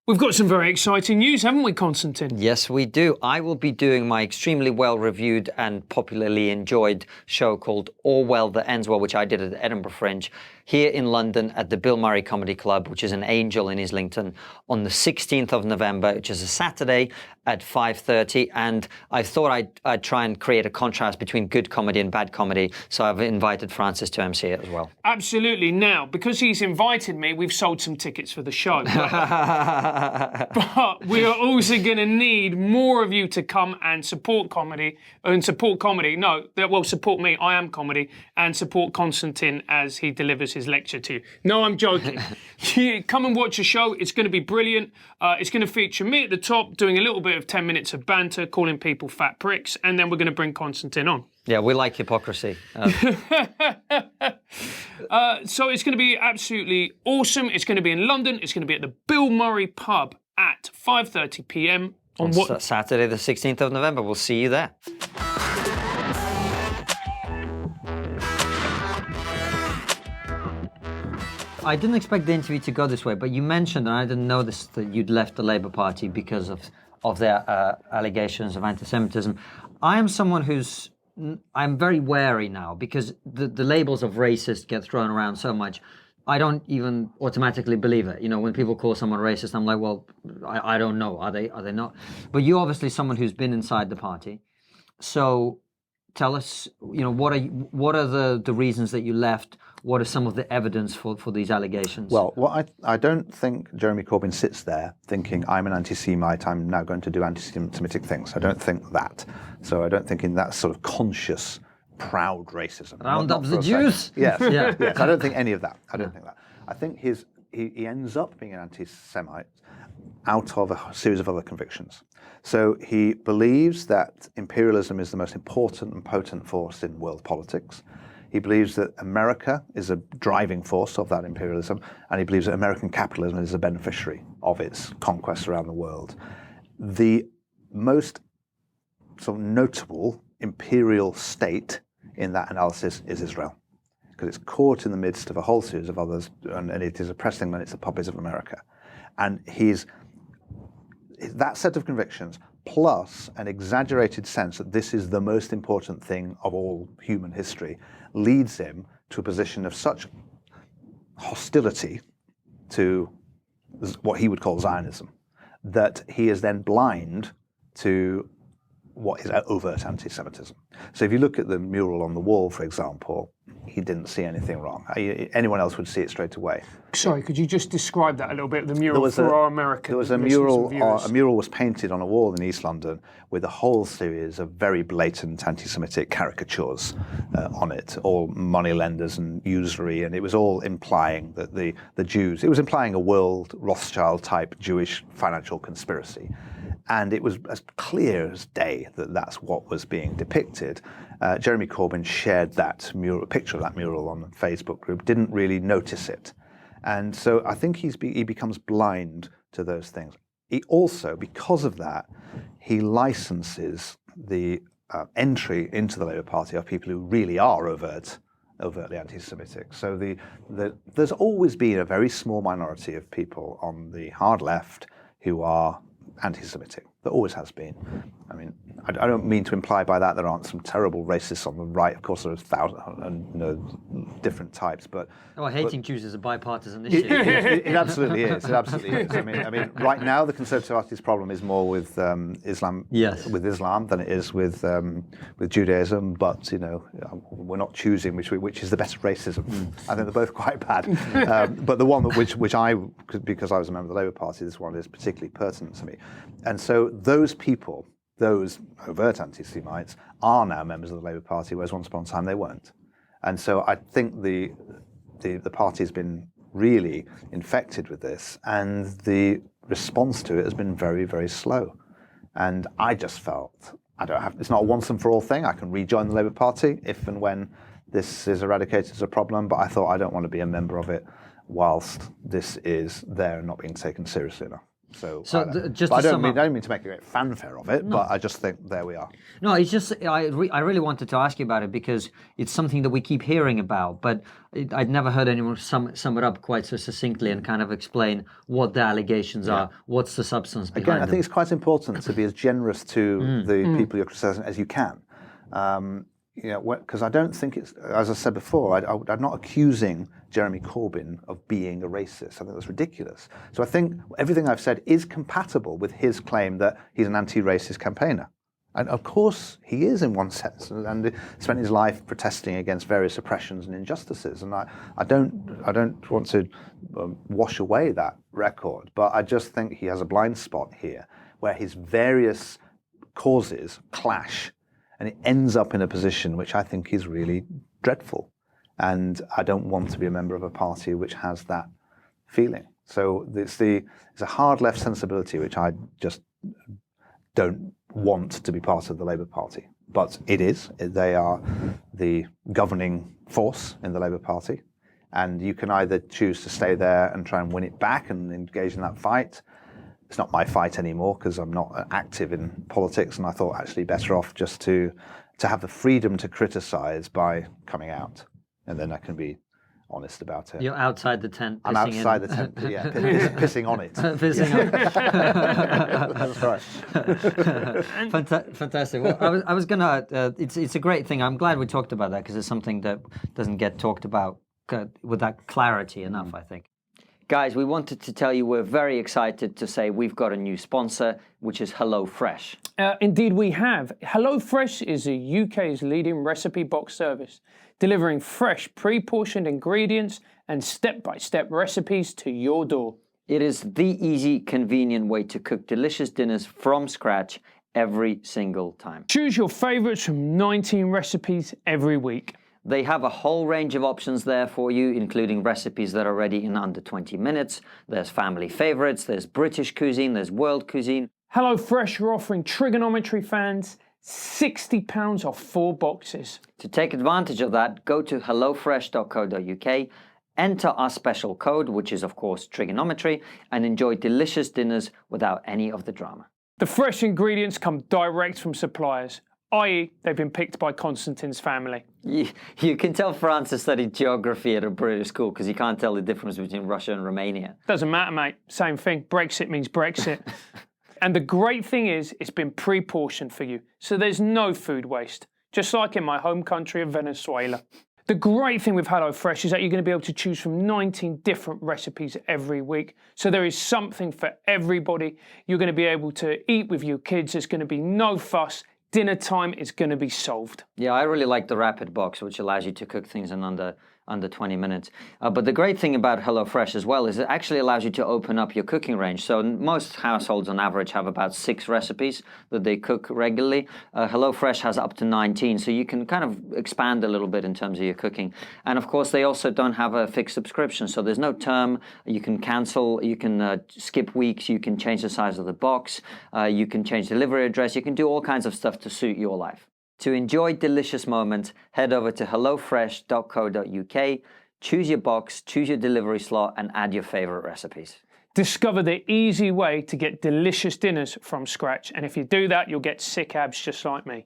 B: We've got some very exciting news, haven't we, Konstantin?
C: Yes, we do. I will be doing my extremely well-reviewed and popularly enjoyed show called Orwell That Ends Well, which I did at the Edinburgh Fringe, here in London at the Bill Murray Comedy Club, which is an Angel in Islington, on the 16th of November, which is a Saturday at 5:30. And I thought I'd try and create a contrast between good comedy and bad comedy, so I've invited Francis to MC it as well.
B: Absolutely. Now, because he's invited me, we've sold some tickets for the show. But we are also going to need more of you to come and support comedy. Support me. I am comedy. And support Constantine as he delivers his lecture to you. No, I'm joking. Come and watch a show. It's going to be brilliant. It's going to feature me at the top doing a little bit of 10 minutes of banter, calling people fat pricks, and then we're going to bring Constantine on.
C: Yeah, we like hypocrisy.
B: So it's going to be absolutely awesome. It's going to be in London. It's going to be at the Bill Murray pub at 5:30 p.m. on what?
C: Saturday, the 16th of November. We'll see you there. I didn't expect the interview to go this way, but you mentioned, and I didn't know this, that you'd left the Labour Party because of their allegations of anti-Semitism. I am someone I'm very wary now because the labels of racist get thrown around so much. I don't even automatically believe it. You know, when people call someone racist, I'm like, well, I don't know. Are they not? But you're obviously someone who's been inside the party. So tell us, you know, what are the reasons that you left? What are some of the evidence for these allegations?
A: Well, I don't think Jeremy Corbyn sits there thinking, I'm an anti-Semite, I'm now going to do anti-Semitic things. I don't think that. So I don't think in that sort of conscious, proud racism.
C: Round up the Jews?
A: Yes,
C: Yeah.
A: yes. I don't think any of that. I don't think that. I think he ends up being an anti-Semite out of a series of other convictions. So he believes that imperialism is the most important and potent force in world politics. He believes that America is a driving force of that imperialism, and he believes that American capitalism is a beneficiary of its conquests around the world. The most sort of notable imperial state in that analysis is Israel, because it's caught in the midst of a whole series of others, and it is oppressing them, it's the puppies of America. And that set of convictions, plus an exaggerated sense that this is the most important thing of all human history, leads him to a position of such hostility to what he would call Zionism, that he is then blind to what is overt anti-Semitism. So if you look at the mural on the wall, for example, he didn't see anything wrong. Anyone else would see it straight away.
B: Sorry, could you just describe that a little bit, the mural for our American
A: There was a
B: listeners
A: mural.
B: and viewers?
A: A mural was painted on a wall in East London with a whole series of very blatant anti-Semitic caricatures on it, all moneylenders and usury, and it was all implying that the Jews. It was implying a world Rothschild-type Jewish financial conspiracy. And it was as clear as day that that's what was being depicted. Jeremy Corbyn shared that mural, a picture of that mural on the Facebook group, didn't really notice it. And so I think he becomes blind to those things. He also, because of that, he licenses the entry into the Labour Party of people who really are overtly anti-Semitic. So there's always been a very small minority of people on the hard left who are anti-Semitic. There always has been. I mean, I don't mean to imply by that there aren't some terrible racists on the right. Of course, there are different types, but
C: hating Jews is a bipartisan issue.
A: it absolutely is. It absolutely is. I mean, right now the Conservative Party's problem is more with Islam, with Islam than it is with Judaism. But we're not choosing which is the better racism. I think they're both quite bad. But the one which I, because I was a member of the Labour Party, this one is particularly pertinent to me. And so those people, those overt anti-Semites, are now members of the Labour Party, whereas once upon a time they weren't. And so I think the party has been really infected with this, and the response to it has been very, very slow. And I just felt it's not a once and for all thing. I can rejoin the Labour Party if and when this is eradicated as a problem, but I thought I don't want to be a member of it whilst this is there and not being taken seriously enough. I don't mean to make a great fanfare of it, but I just think there we are.
C: No, it's just I really wanted to ask you about it because it's something that we keep hearing about, but I'd never heard anyone sum it up quite so succinctly and kind of explain what the allegations are, what's the substance behind them.
A: Again, I think it's quite important to be as generous to the people you're criticising as you can. Because I don't think it's, as I said before, I'm not accusing Jeremy Corbyn of being a racist. I think that's ridiculous. So I think everything I've said is compatible with his claim that he's an anti-racist campaigner. And of course he is in one sense, and spent his life protesting against various oppressions and injustices. And I don't want to wash away that record, but I just think he has a blind spot here where his various causes clash. And it ends up in a position which I think is really dreadful. And I don't want to be a member of a party which has that feeling. So it's a hard left sensibility which I just don't want to be part of the Labour Party. But it is. They are the governing force in the Labour Party. And you can either choose to stay there and try and win it back and engage in that fight. It's not my fight anymore because I'm not active in politics, and I thought actually better off just to have the freedom to criticise by coming out, and then I can be honest about it.
C: You're outside the tent.
A: I'm outside the tent, pissing on it.
C: Pissing on it. That's right. Fantastic. Well, I was gonna. It's a great thing. I'm glad we talked about that because it's something that doesn't get talked about with that clarity enough, I think. Guys, we wanted to tell you we're very excited to say we've got a new sponsor, which is HelloFresh.
B: Indeed we have. HelloFresh is the UK's leading recipe box service, delivering fresh, pre-portioned ingredients and step-by-step recipes to your door.
C: It is the easy, convenient way to cook delicious dinners from scratch every single time.
B: Choose your favourites from 19 recipes every week.
C: They have a whole range of options there for you, including recipes that are ready in under 20 minutes. There's family favourites, there's British cuisine, there's world cuisine.
B: HelloFresh are offering TRIGGERnometry fans £60 off 4 boxes.
C: To take advantage of that, go to hellofresh.co.uk, enter our special code, which is of course TRIGGERnometry, and enjoy delicious dinners without any of the drama.
B: The fresh ingredients come direct from suppliers, i.e. they've been picked by Constantine's family.
C: You can tell Francis studied geography at a British school because you can't tell the difference between Russia and Romania.
B: Doesn't matter, mate. Same thing. Brexit means Brexit. And the great thing is, it's been pre-portioned for you, so there's no food waste, just like in my home country of Venezuela. The great thing with HelloFresh is that you're going to be able to choose from 19 different recipes every week. So there is something for everybody. You're going to be able to eat with your kids. There's going to be no fuss. Dinner time is going to be solved.
C: Yeah, I really like the Rapid Box, which allows you to cook things in under 20 minutes. But the great thing about HelloFresh as well is it actually allows you to open up your cooking range. So most households on average have about 6 recipes that they cook regularly. HelloFresh has up to 19, so you can kind of expand a little bit in terms of your cooking. And of course, they also don't have a fixed subscription, so there's no term. You can cancel, you can skip weeks, you can change the size of the box, you can change delivery address, you can do all kinds of stuff to suit your life. To enjoy delicious moments, head over to hellofresh.co.uk, choose your box, choose your delivery slot, and add your favorite recipes.
B: Discover the easy way to get delicious dinners from scratch. And if you do that, you'll get sick abs just like me.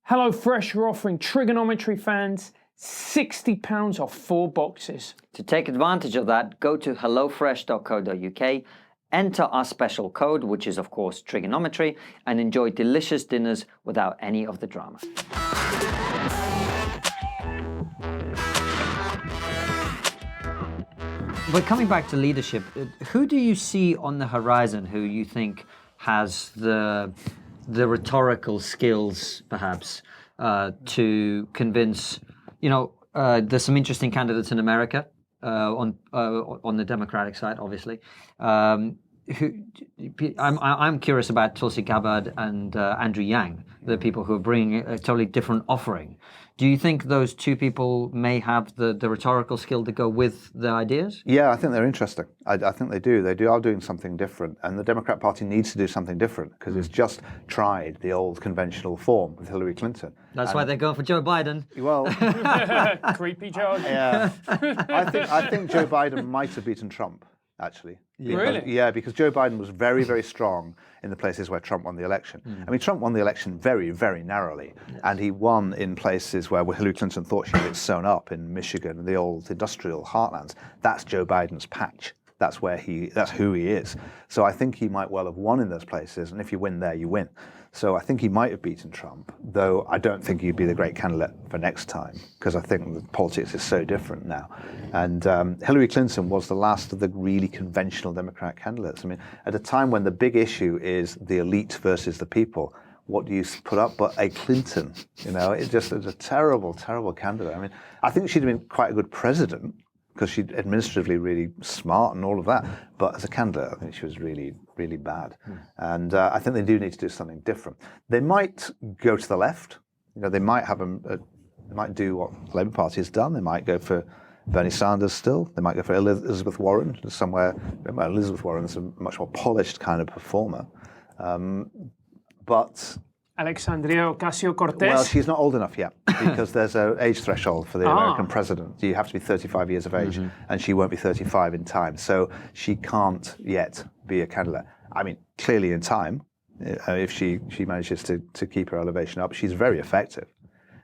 B: HelloFresh are offering TRIGGERnometry fans £60 off 4 boxes.
C: To take advantage of that, go to hellofresh.co.uk, enter our special code, which is of course TRIGGERnometry, and enjoy delicious dinners without any of the drama. But coming back to leadership, who do you see on the horizon who you think has the rhetorical skills, perhaps, to convince? There's some interesting candidates in America on the Democratic side, obviously. I'm curious about Tulsi Gabbard and Andrew Yang, the people who are bringing a totally different offering. Do you think those two people may have the rhetorical skill to go with the ideas?
A: Yeah, I think they're interesting. I think they do. They are doing something different. And the Democrat Party needs to do something different because it's just tried the old conventional form with Hillary Clinton.
C: That's why they're going for Joe Biden.
A: Well,
B: creepy charge.
A: Yeah. I think Joe Biden might have beaten Trump, actually.
B: Really?
A: Yeah, because Joe Biden was very, very strong in the places where Trump won the election. I mean, Trump won the election very, very narrowly, and he won in places where Hillary Clinton thought she had it sewn up, in Michigan and the old industrial heartlands. That's Joe Biden's patch. That's who he is. So I think he might well have won in those places, and if you win there, you win. So I think he might have beaten Trump, though I don't think he'd be the great candidate for next time, because I think the politics is so different now. And Hillary Clinton was the last of the really conventional Democrat candidates. I mean, at a time when the big issue is the elite versus the people, what do you put up but a Clinton? It's a terrible, terrible candidate. I mean, I think she'd have been quite a good president, because she's administratively really smart and all of that. But as a candidate, I think she was really, really bad. And I think they do need to do something different. They might go to the left. They might have they might do what the Labour Party has done. They might go for Bernie Sanders still. They might go for Elizabeth Warren, somewhere. Well, Elizabeth Warren is a much more polished kind of performer. But
B: Alexandria Ocasio-Cortez.
A: Well, she's not old enough yet, because there's an age threshold for the American president. You have to be 35 years of age, and she won't be 35 in time. So she can't yet be a candidate. I mean, clearly in time, if she manages to keep her elevation up, she's very effective.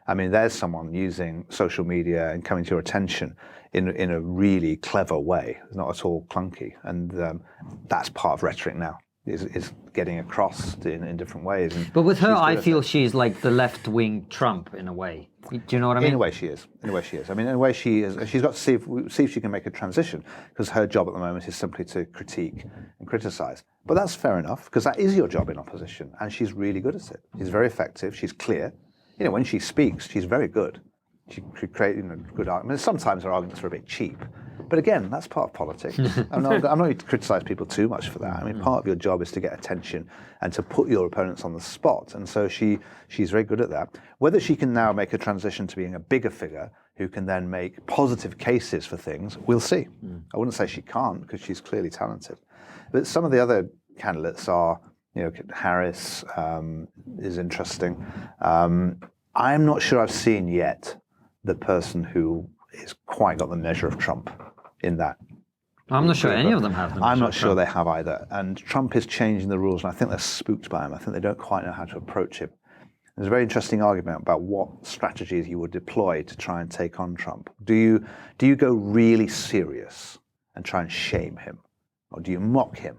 A: I mean, there's someone using social media and coming to your attention in a really clever way, not at all clunky. And that's part of rhetoric now. Is getting across in different ways.
C: But with her, I feel she's like the left-wing Trump in a way. Do you know what I mean?
A: In a way, she is. I mean, in a way, she is. She's got to see if she can make a transition, because her job at the moment is simply to critique and criticise. But that's fair enough, because that is your job in opposition, and she's really good at it. She's very effective. She's clear. When she speaks, she's very good. She could create good arguments. Sometimes her arguments are a bit cheap. But again, that's part of politics. I'm not going to criticise people too much for that. I mean, part of your job is to get attention and to put your opponents on the spot. And so she's very good at that. Whether she can now make a transition to being a bigger figure who can then make positive cases for things, we'll see. I wouldn't say she can't, because she's clearly talented. But some of the other candidates are, Harris is interesting. I'm not sure I've seen yet the person who has quite got the measure of Trump in that.
C: I'm not sure any of them have them.
A: I'm not sure they have either. And Trump is changing the rules, and I think they're spooked by him. I think they don't quite know how to approach him. There's a very interesting argument about what strategies you would deploy to try and take on Trump. Do you go really serious and try and shame him? Or do you mock him?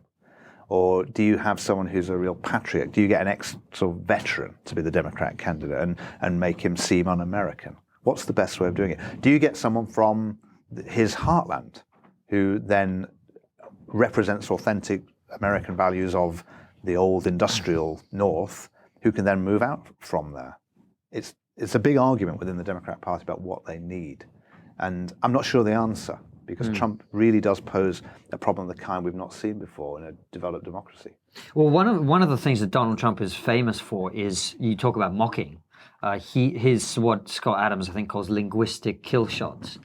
A: Or do you have someone who's a real patriot? Do you get an ex-veteran to be the Democrat candidate and make him seem un-American? What's the best way of doing it? Do you get someone from his heartland who then represents authentic American values of the old industrial North, who can then move out from there? It's a big argument within the Democrat Party about what they need. And I'm not sure the answer, because Trump really does pose a problem of the kind we've not seen before in a developed democracy.
C: Well, one of the things that Donald Trump is famous for is, you talk about mocking. His what Scott Adams I think calls linguistic kill shots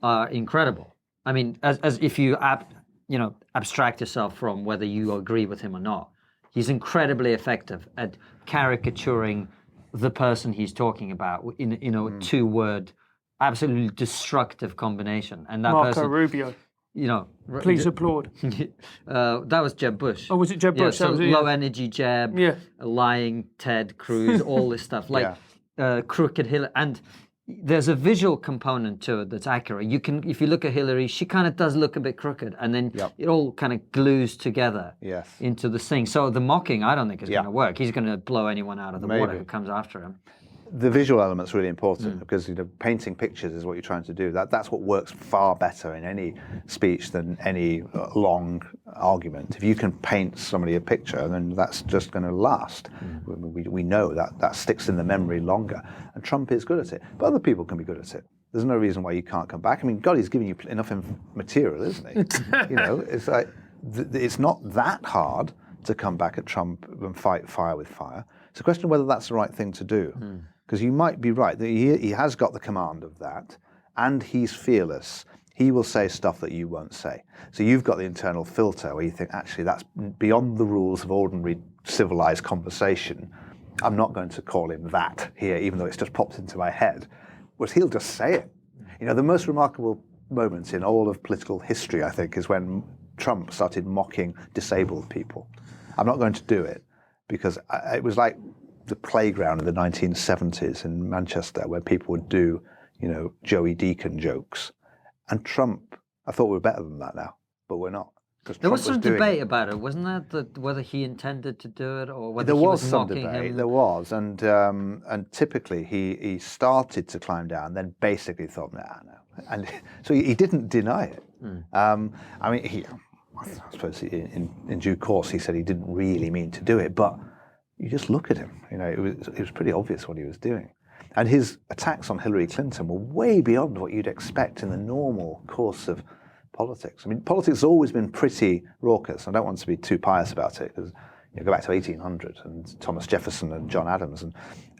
C: are incredible. I mean, as if you abstract yourself from whether you agree with him or not, he's incredibly effective at caricaturing the person he's talking about in a two-word, absolutely destructive combination. And that
B: Marco
C: person,
B: Rubio. Please applaud.
C: That was Jeb Bush.
B: Oh, was it Jeb Bush?
C: Yeah, so low energy Jeb, lying Ted Cruz, all this stuff. Crooked Hillary. And there's a visual component to it that's accurate. You can, if you look at Hillary, she kind of does look a bit crooked, and then it all kind of glues together into this thing. So the mocking, I don't think is going to work. He's going to blow anyone out of the water who comes after him.
A: The visual element's really important because painting pictures is what you're trying to do. That's what works far better in any speech than any long argument. If you can paint somebody a picture, then that's just going to last. We know that sticks in the memory longer. And Trump is good at it, but other people can be good at it. There's no reason why you can't come back. I mean, God, he's giving you enough material, isn't he? It's like it's not that hard to come back at Trump and fight fire with fire. It's a question of whether that's the right thing to do. Because you might be right, that he has got the command of that, and he's fearless. He will say stuff that you won't say. So you've got the internal filter where you think, actually, that's beyond the rules of ordinary civilized conversation. I'm not going to call him that here, even though it's just popped into my head. Whereas he'll just say it. The most remarkable moments in all of political history, I think, is when Trump started mocking disabled people. I'm not going to do it, because it was like the playground in the 1970s in Manchester where people would do, Joey Deacon jokes. And Trump, I thought we were better than that now, but we're not.
C: There was some debate about it, wasn't there? That whether he intended to do it or whether
A: there
C: he
A: was
C: was
A: some
C: mocking
A: debate.
C: him.
A: There was, and typically he started to climb down, then basically thought, no, and so he didn't deny it. I mean, I suppose in due course he said he didn't really mean to do it, but you just look at him. It was pretty obvious what he was doing. And his attacks on Hillary Clinton were way beyond what you'd expect in the normal course of politics. I mean, politics has always been pretty raucous. I don't want to be too pious about it, because go back to 1800 and Thomas Jefferson and John Adams, and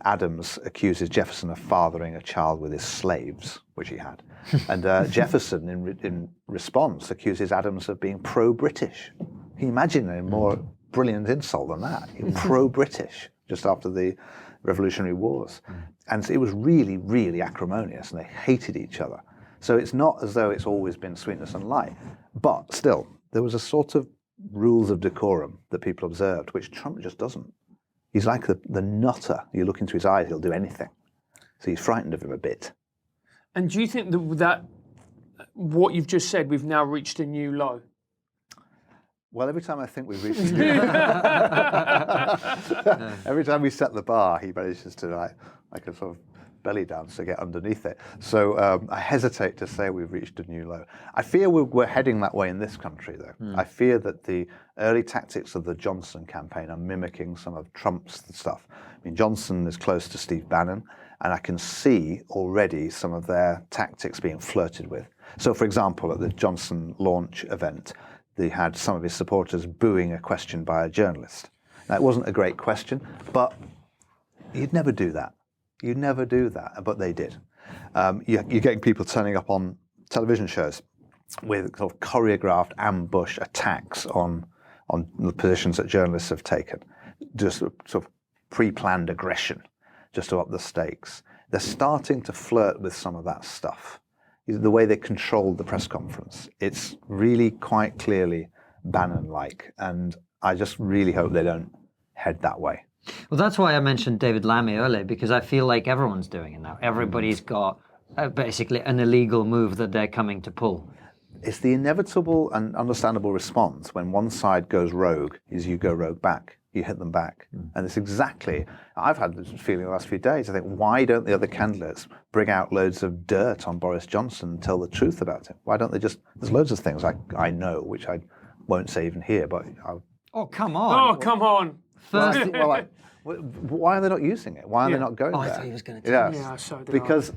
A: Adams accuses Jefferson of fathering a child with his slaves, which he had. And Jefferson, in response, accuses Adams of being pro-British. Can you imagine a more brilliant insult than that? Pro-British, just after the Revolutionary Wars. And it was really, really acrimonious, and they hated each other. So it's not as though it's always been sweetness and light. But still, there was a sort of rules of decorum that people observed, which Trump just doesn't. He's like the nutter. You look into his eyes, he'll do anything. So he's frightened of him a bit.
B: And do you think that what you've just said, we've now reached a new low?
A: Well, every time I think we've reached a new low, every time we set the bar, he manages to like a sort of belly dance to get underneath it. So I hesitate to say we've reached a new low. I fear we're heading that way in this country, though. I fear that the early tactics of the Johnson campaign are mimicking some of Trump's stuff. I mean, Johnson is close to Steve Bannon, and I can see already some of their tactics being flirted with. So, for example, at the Johnson launch event, they had some of his supporters booing a question by a journalist. Now, it wasn't a great question, but you'd never do that. You'd never do that, but they did. You're getting people turning up on television shows with sort of choreographed ambush attacks on the positions that journalists have taken, just sort of pre-planned aggression, just to up the stakes. They're starting to flirt with some of that stuff. The way they controlled the press conference, it's really quite clearly Bannon-like, and I just really hope they don't head that way.
C: Well, that's why I mentioned David Lammy earlier, because I feel like everyone's doing it now. Everybody's got basically an illegal move that they're coming to pull.
A: It's the inevitable and understandable response when one side goes rogue, is you go rogue back. You hit them back. And it's exactly, I've had this feeling the last few days. I think, why don't the other candidates bring out loads of dirt on Boris Johnson and tell the truth about it? Why don't they just, there's loads of things I know, which I won't say even here, but
C: Oh, come on.
B: Oh, come on.
C: First,
A: why are they not using it? Why are they not going there?
C: I thought he was going to tell
A: Yes.
B: Yeah, so did
A: because,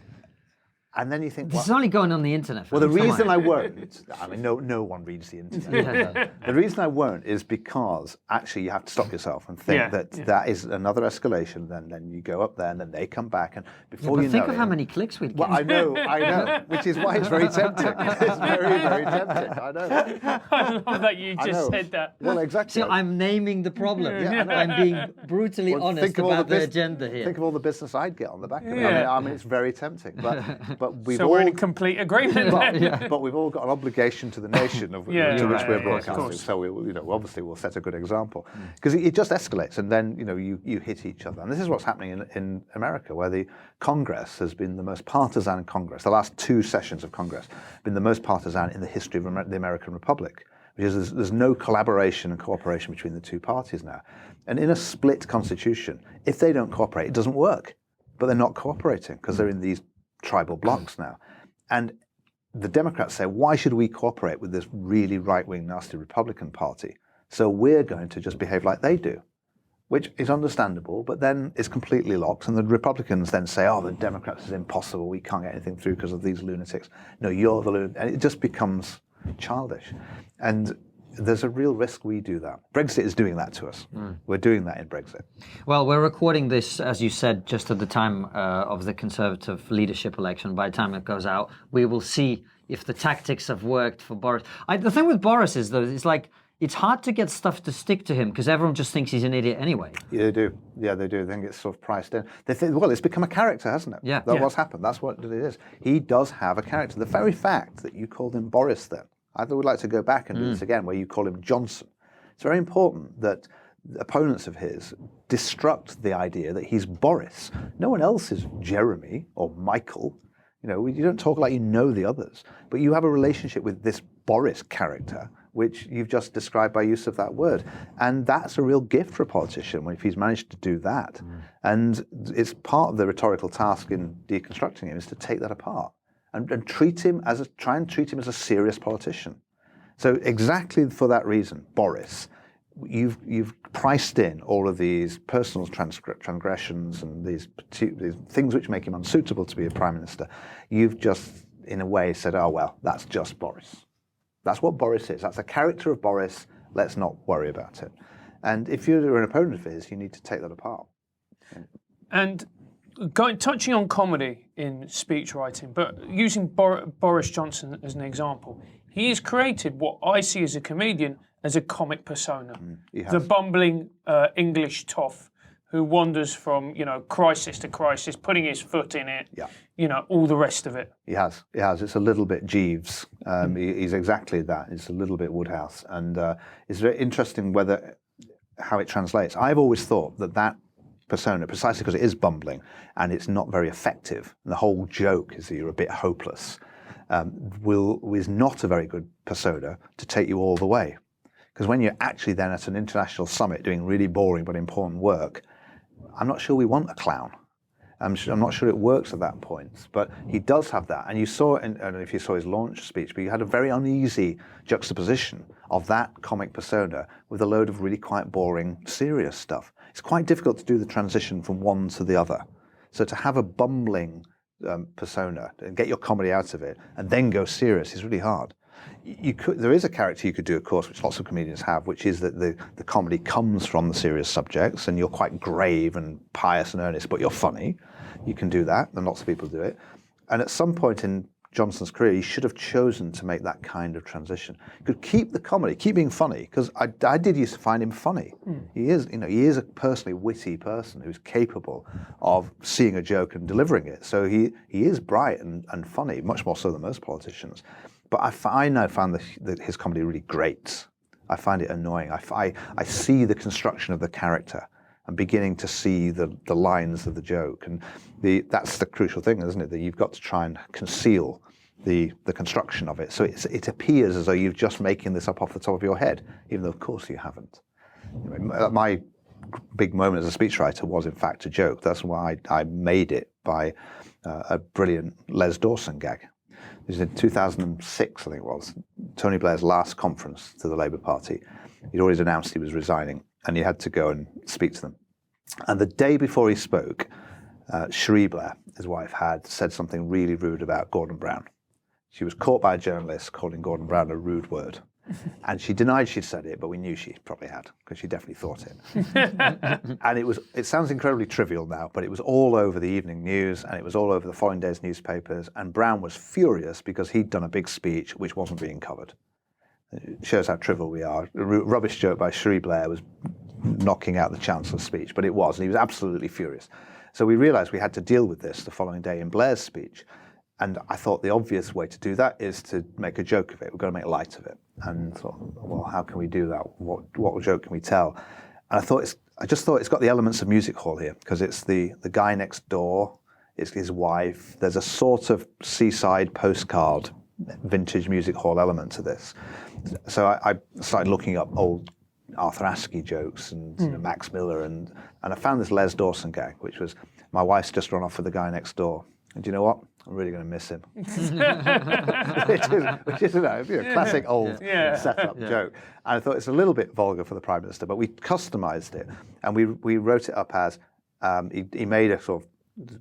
A: and then you think,
C: This is only going on the internet.
A: well, the reason I won't, I mean, no one reads the internet. The reason I won't is because actually you have to stop yourself and think that is another escalation. Then you go up there, and then they come back, and before you know
C: think of how many clicks we'd get.
A: Well, I know, which is why it's very tempting. It's very, very tempting. I know.
B: I love that you just said that.
A: Well, exactly.
C: See, I'm naming the problem.
A: Yeah, I know.
C: I'm being brutally honest
A: think of all
C: about the
A: the
C: agenda here.
A: Think of all the business I'd get on the back of it.
B: Yeah.
A: I mean, it's very tempting. But but we've
B: So
A: all
B: we're in complete agreement then.
A: but we've all got an obligation to the nation of
B: Yeah,
A: to
B: yeah,
A: which
B: right,
A: we're
B: of
A: broadcasting.
B: course.
A: So obviously we'll set a good example because it just escalates, and then you hit each other. And this is what's happening in America, where the Congress has been the most partisan Congress. The last 2 sessions of Congress have been the most partisan in the history of the American Republic, because there's no collaboration and cooperation between the two parties now. And in a split constitution, if they don't cooperate, it doesn't work. But they're not cooperating because they're in these tribal blocks now. And the Democrats say, why should we cooperate with this really right-wing, nasty Republican Party? So we're going to just behave like they do, which is understandable, but then it's completely locked. And the Republicans then say, oh, the Democrats is impossible. We can't get anything through because of these lunatics. No, you're the lunatic. And it just becomes childish. And there's a real risk we do that. Brexit is doing that to us. We're doing that in Brexit.
C: Well, we're recording this, as you said, just at the time of the Conservative leadership election. By the time it goes out, we will see if the tactics have worked for Boris. The thing with Boris is, though, it's like it's hard to get stuff to stick to him because everyone just thinks he's an idiot anyway.
A: Yeah, they do. Yeah, they do. They think it's sort of priced in. They think, well, it's become a character, hasn't it?
C: Yeah.
A: That's what's happened. That's what it is. He does have a character. The very fact that you called him Boris then, I would like to go back and do this again, where you call him Johnson. It's very important that opponents of his destruct the idea that he's Boris. No one else is Jeremy or Michael. You don't talk like you know the others, but you have a relationship with this Boris character, which you've just described by use of that word. And that's a real gift for a politician if he's managed to do that. And it's part of the rhetorical task in deconstructing him is to take that apart. And try and treat him as a serious politician. So exactly for that reason, Boris, you've priced in all of these personal transgressions and these things which make him unsuitable to be a prime minister. You've just, in a way, said, oh well, that's just Boris. That's what Boris is. That's a character of Boris. Let's not worry about it. And if you're an opponent of his, you need to take that apart.
B: And touching on comedy in speech writing, but using Boris Johnson as an example, he has created what I see as a comedian as a comic persona. The bumbling English toff who wanders from, crisis to crisis, putting his foot in it, all the rest of it.
A: He has. It's a little bit Jeeves. He's exactly that. It's a little bit Woodhouse. And it's very interesting how it translates. I've always thought that persona, precisely because it is bumbling and it's not very effective, and the whole joke is that you're a bit hopeless, is not a very good persona to take you all the way. Because when you're actually then at an international summit doing really boring but important work, I'm not sure we want a clown. I'm not sure it works at that point. But he does have that. And you saw, I don't know if you saw his launch speech, but you had a very uneasy juxtaposition of that comic persona with a load of really quite boring, serious stuff. It's quite difficult to do the transition from one to the other. So to have a bumbling persona and get your comedy out of it and then go serious is really hard. There is a character you could do, of course, which lots of comedians have, which is that the comedy comes from the serious subjects and you're quite grave and pious and earnest, but you're funny. You can do that, and lots of people do it. And at some point in Johnson's career, he should have chosen to make that kind of transition. He could keep the comedy, keep being funny, because I did used to find him funny. He is a personally witty person who's capable of seeing a joke and delivering it. So he is bright and funny, much more so than most politicians. But I now found his comedy really great. I find it annoying. I see the construction of the character. I'm beginning to see the lines of the joke. And that's the crucial thing, isn't it? That you've got to try and conceal the construction of it. So it appears as though you're just making this up off the top of your head, even though, of course, you haven't. My big moment as a speechwriter was, in fact, a joke. That's why I made it by a brilliant Les Dawson gag. It was in 2006, I think it was, Tony Blair's last conference to the Labour Party. He'd already announced he was resigning, and he had to go and speak to them. And the day before he spoke, Cherie Blair, his wife, had said something really rude about Gordon Brown. She was caught by a journalist calling Gordon Brown a rude word. And she denied she'd said it, but we knew she probably had, because she definitely thought it. And it sounds incredibly trivial now, but it was all over the evening news, and it was all over the following day's newspapers, and Brown was furious because he'd done a big speech which wasn't being covered. It shows how trivial we are. A rubbish joke by Cherie Blair was knocking out the Chancellor's speech, but it was, and he was absolutely furious. So we realised we had to deal with this the following day in Blair's speech. And I thought the obvious way to do that is to make a joke of it. We've got to make light of it. And thought, well, how can we do that? What joke can we tell? And I just thought it's got the elements of music hall here, because it's the guy next door, it's his wife. There's a sort of seaside postcard, vintage music hall element to this. So I started looking up old Arthur Askey jokes and Max Miller, and I found this Les Dawson gag, which was, my wife's just run off with the guy next door. And do you know what? I'm really going to miss him. which is a classic old set-up joke. And I thought it's a little bit vulgar for the Prime Minister, but we customised it, and we wrote it up as, he made a sort of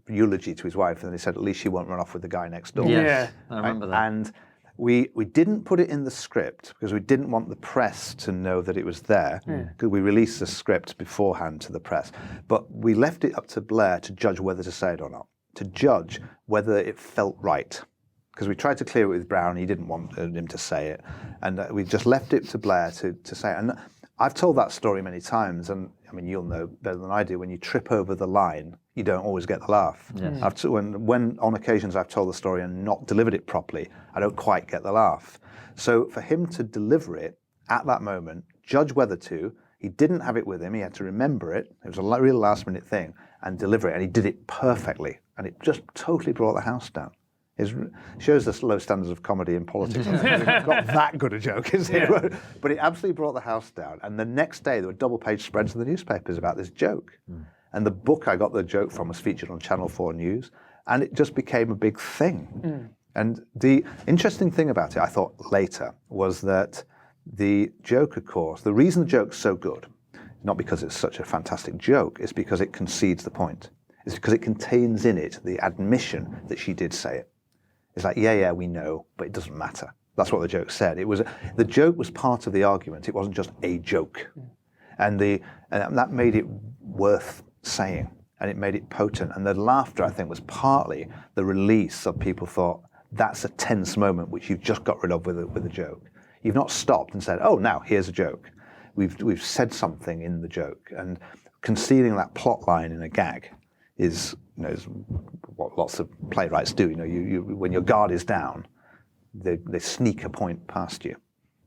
A: eulogy to his wife, and then he said, at least she won't run off with the guy next door.
C: Yes, I remember that.
A: And we didn't put it in the script because we didn't want the press to know that it was there, because we released the script beforehand to the press. But we left it up to Blair to judge whether to say it or not, to judge whether it felt right. Because we tried to clear it with Brown, he didn't want him to say it. And we just left it to Blair to say it. And I've told that story many times, and I mean, you'll know better than I do, when you trip over the line, you don't always get the laugh. Yes. When on occasions I've told the story and not delivered it properly, I don't quite get the laugh. So for him to deliver it at that moment, judge whether to, he didn't have it with him, he had to remember it, it was a real last minute thing, and deliver it, and he did it perfectly. And it just totally brought the house down. It shows the low standards of comedy in politics. It's not that good a joke, is it? Yeah. But it absolutely brought the house down. And the next day, there were double-page spreads in the newspapers about this joke. And the book I got the joke from was featured on Channel 4 News, and it just became a big thing. And the interesting thing about it, I thought later, was that the joke, of course, the reason the joke's so good, not because it's such a fantastic joke, is because it concedes the point. It's because it contains in it the admission that she did say it. It's like, yeah, we know, but it doesn't matter. That's what the joke said. The joke was part of the argument. It wasn't just a joke. And that made it worth saying, and it made it potent. And the laughter, I think, was partly the release of people thought, that's a tense moment which you've just got rid of with a joke. You've not stopped and said, oh, now here's a joke. We've said something in the joke. And concealing that plot line in a gag is what lots of playwrights do. You when your guard is down, they sneak a point past you.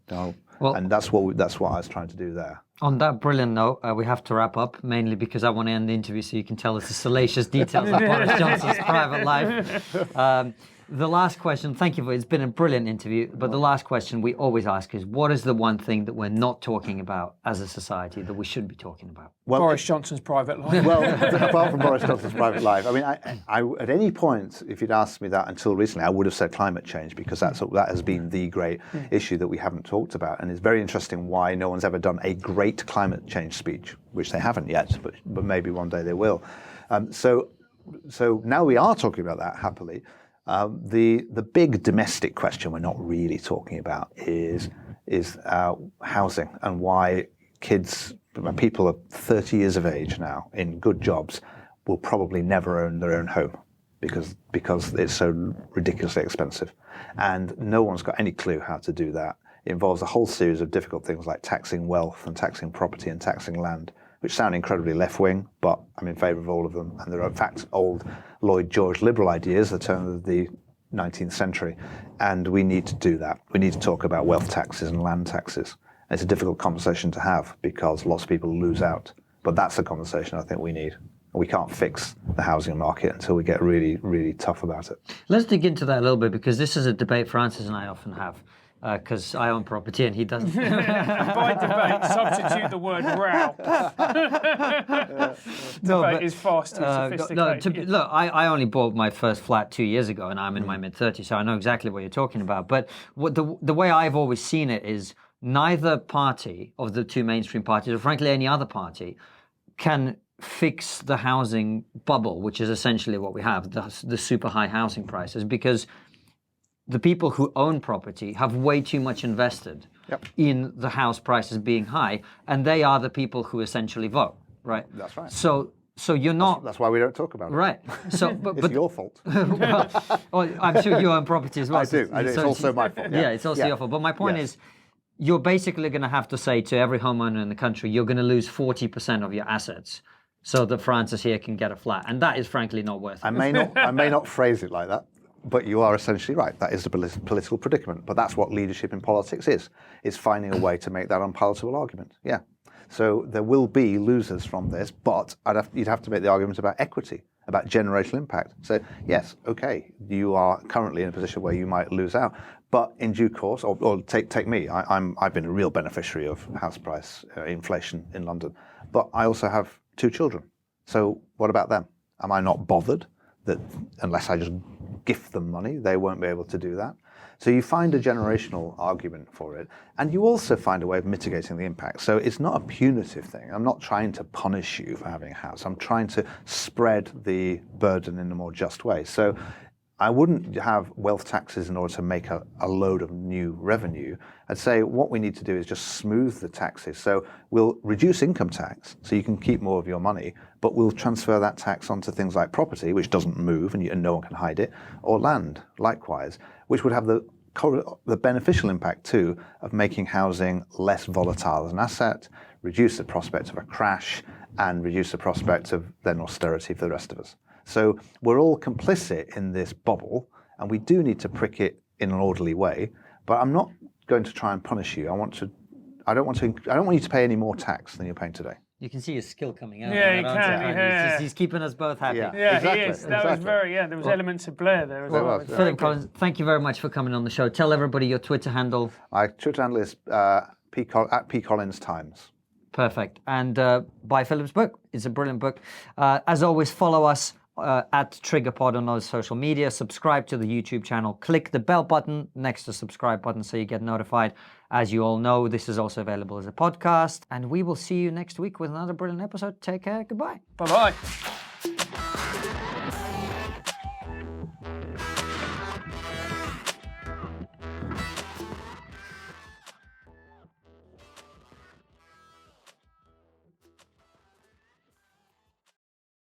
A: And that's what I was trying to do there.
C: On that brilliant note, we have to wrap up, mainly because I want to end the interview so you can tell us the salacious details of Boris Johnson's private life. The last question, thank you for it. It's been a brilliant interview, but the last question we always ask is, what is the one thing that we're not talking about as a society that we should be talking about?
B: Well, Boris Johnson's private life.
A: Well, apart from Boris Johnson's private life, I mean, I at any point, if you'd asked me that until recently, I would have said climate change, because that has been the great issue that we haven't talked about. And it's very interesting why no one's ever done a great climate change speech, which they haven't yet, but maybe one day they will. So now we are talking about that happily. The big domestic question we're not really talking about is housing, and why people of 30 years of age now in good jobs will probably never own their own home because it's so ridiculously expensive, and no one's got any clue how to do that. It involves a whole series of difficult things like taxing wealth and taxing property and taxing land, which sound incredibly left-wing, but I'm in favour of all of them. And there are, in fact, old Lloyd George liberal ideas that turn of the 19th century, and we need to do that. We need to talk about wealth taxes and land taxes. And it's a difficult conversation to have because lots of people lose out. But that's the conversation I think we need. We can't fix the housing market until we get really, really tough about it.
C: Let's dig into that a little bit, because this is a debate Francis and I often have. Because I own property and he doesn't.
B: By debate, substitute the word row. Debate is far too sophisticated.
C: Look, I only bought my first flat 2 years ago, and I'm in my mid-30s, so I know exactly what you're talking about. But the way I've always seen it is neither party of the two mainstream parties, or frankly any other party, can fix the housing bubble, which is essentially what we have, the super high housing prices, because the people who own property have way too much invested in the house prices being high, and they are the people who essentially vote, right?
A: That's right.
C: So you're not.
A: That's why we don't talk about it.
C: Right. So,
A: but your fault.
C: Well, I'm sure you own property as well.
A: I do. It's also my fault.
C: Yeah, it's also your fault. But my point is, you're basically going to have to say to every homeowner in the country, you're going to lose 40% of your assets, so that Francis here can get a flat, and that is frankly not worth it.
A: I may not phrase it like that. But you are essentially right. That is the political predicament. But that's what leadership in politics is. It's finding a way to make that unpalatable argument. Yeah. So there will be losers from this, but you'd have to make the argument about equity, about generational impact. So yes, okay, you are currently in a position where you might lose out, but in due course, or take me, I've been a real beneficiary of house price inflation in London, but I also have 2 children. So what about them? Am I not bothered that unless I just gift them money, they won't be able to do that? So you find a generational argument for it, and you also find a way of mitigating the impact. So it's not a punitive thing. I'm not trying to punish you for having a house. I'm trying to spread the burden in a more just way. So I wouldn't have wealth taxes in order to make a load of new revenue. I'd say what we need to do is just smooth the taxes. So we'll reduce income tax so you can keep more of your money, but we'll transfer that tax onto things like property, which doesn't move and no one can hide it, or land, likewise, which would have the beneficial impact too of making housing less volatile as an asset, reduce the prospect of a crash, and reduce the prospect of then austerity for the rest of us. So we're all complicit in this bubble, and we do need to prick it in an orderly way. But I'm not going to try and punish you. I don't want you to pay any more tax than you're paying today.
C: You can see his skill coming out.
B: Yeah,
C: of
B: you
C: that
B: can,
C: answer, and
B: yeah.
C: he's keeping us both happy.
B: Yeah,
A: Exactly,
B: he is. That was
A: exactly.
B: there was elements of Blair there as well.
A: was, yeah.
C: Philip Collins, thank you very much for coming on the show. Tell everybody your Twitter handle.
A: My Twitter handle is at P Collins Times.
C: Perfect. And buy Philip's book. It's a brilliant book. As always, follow us at TriggerPod on all social media. Subscribe to the YouTube channel. Click the bell button next to subscribe button so you get notified. As you all know, this is also available as a podcast. And we will see you next week with another brilliant episode. Take care. Goodbye.
B: Bye-bye.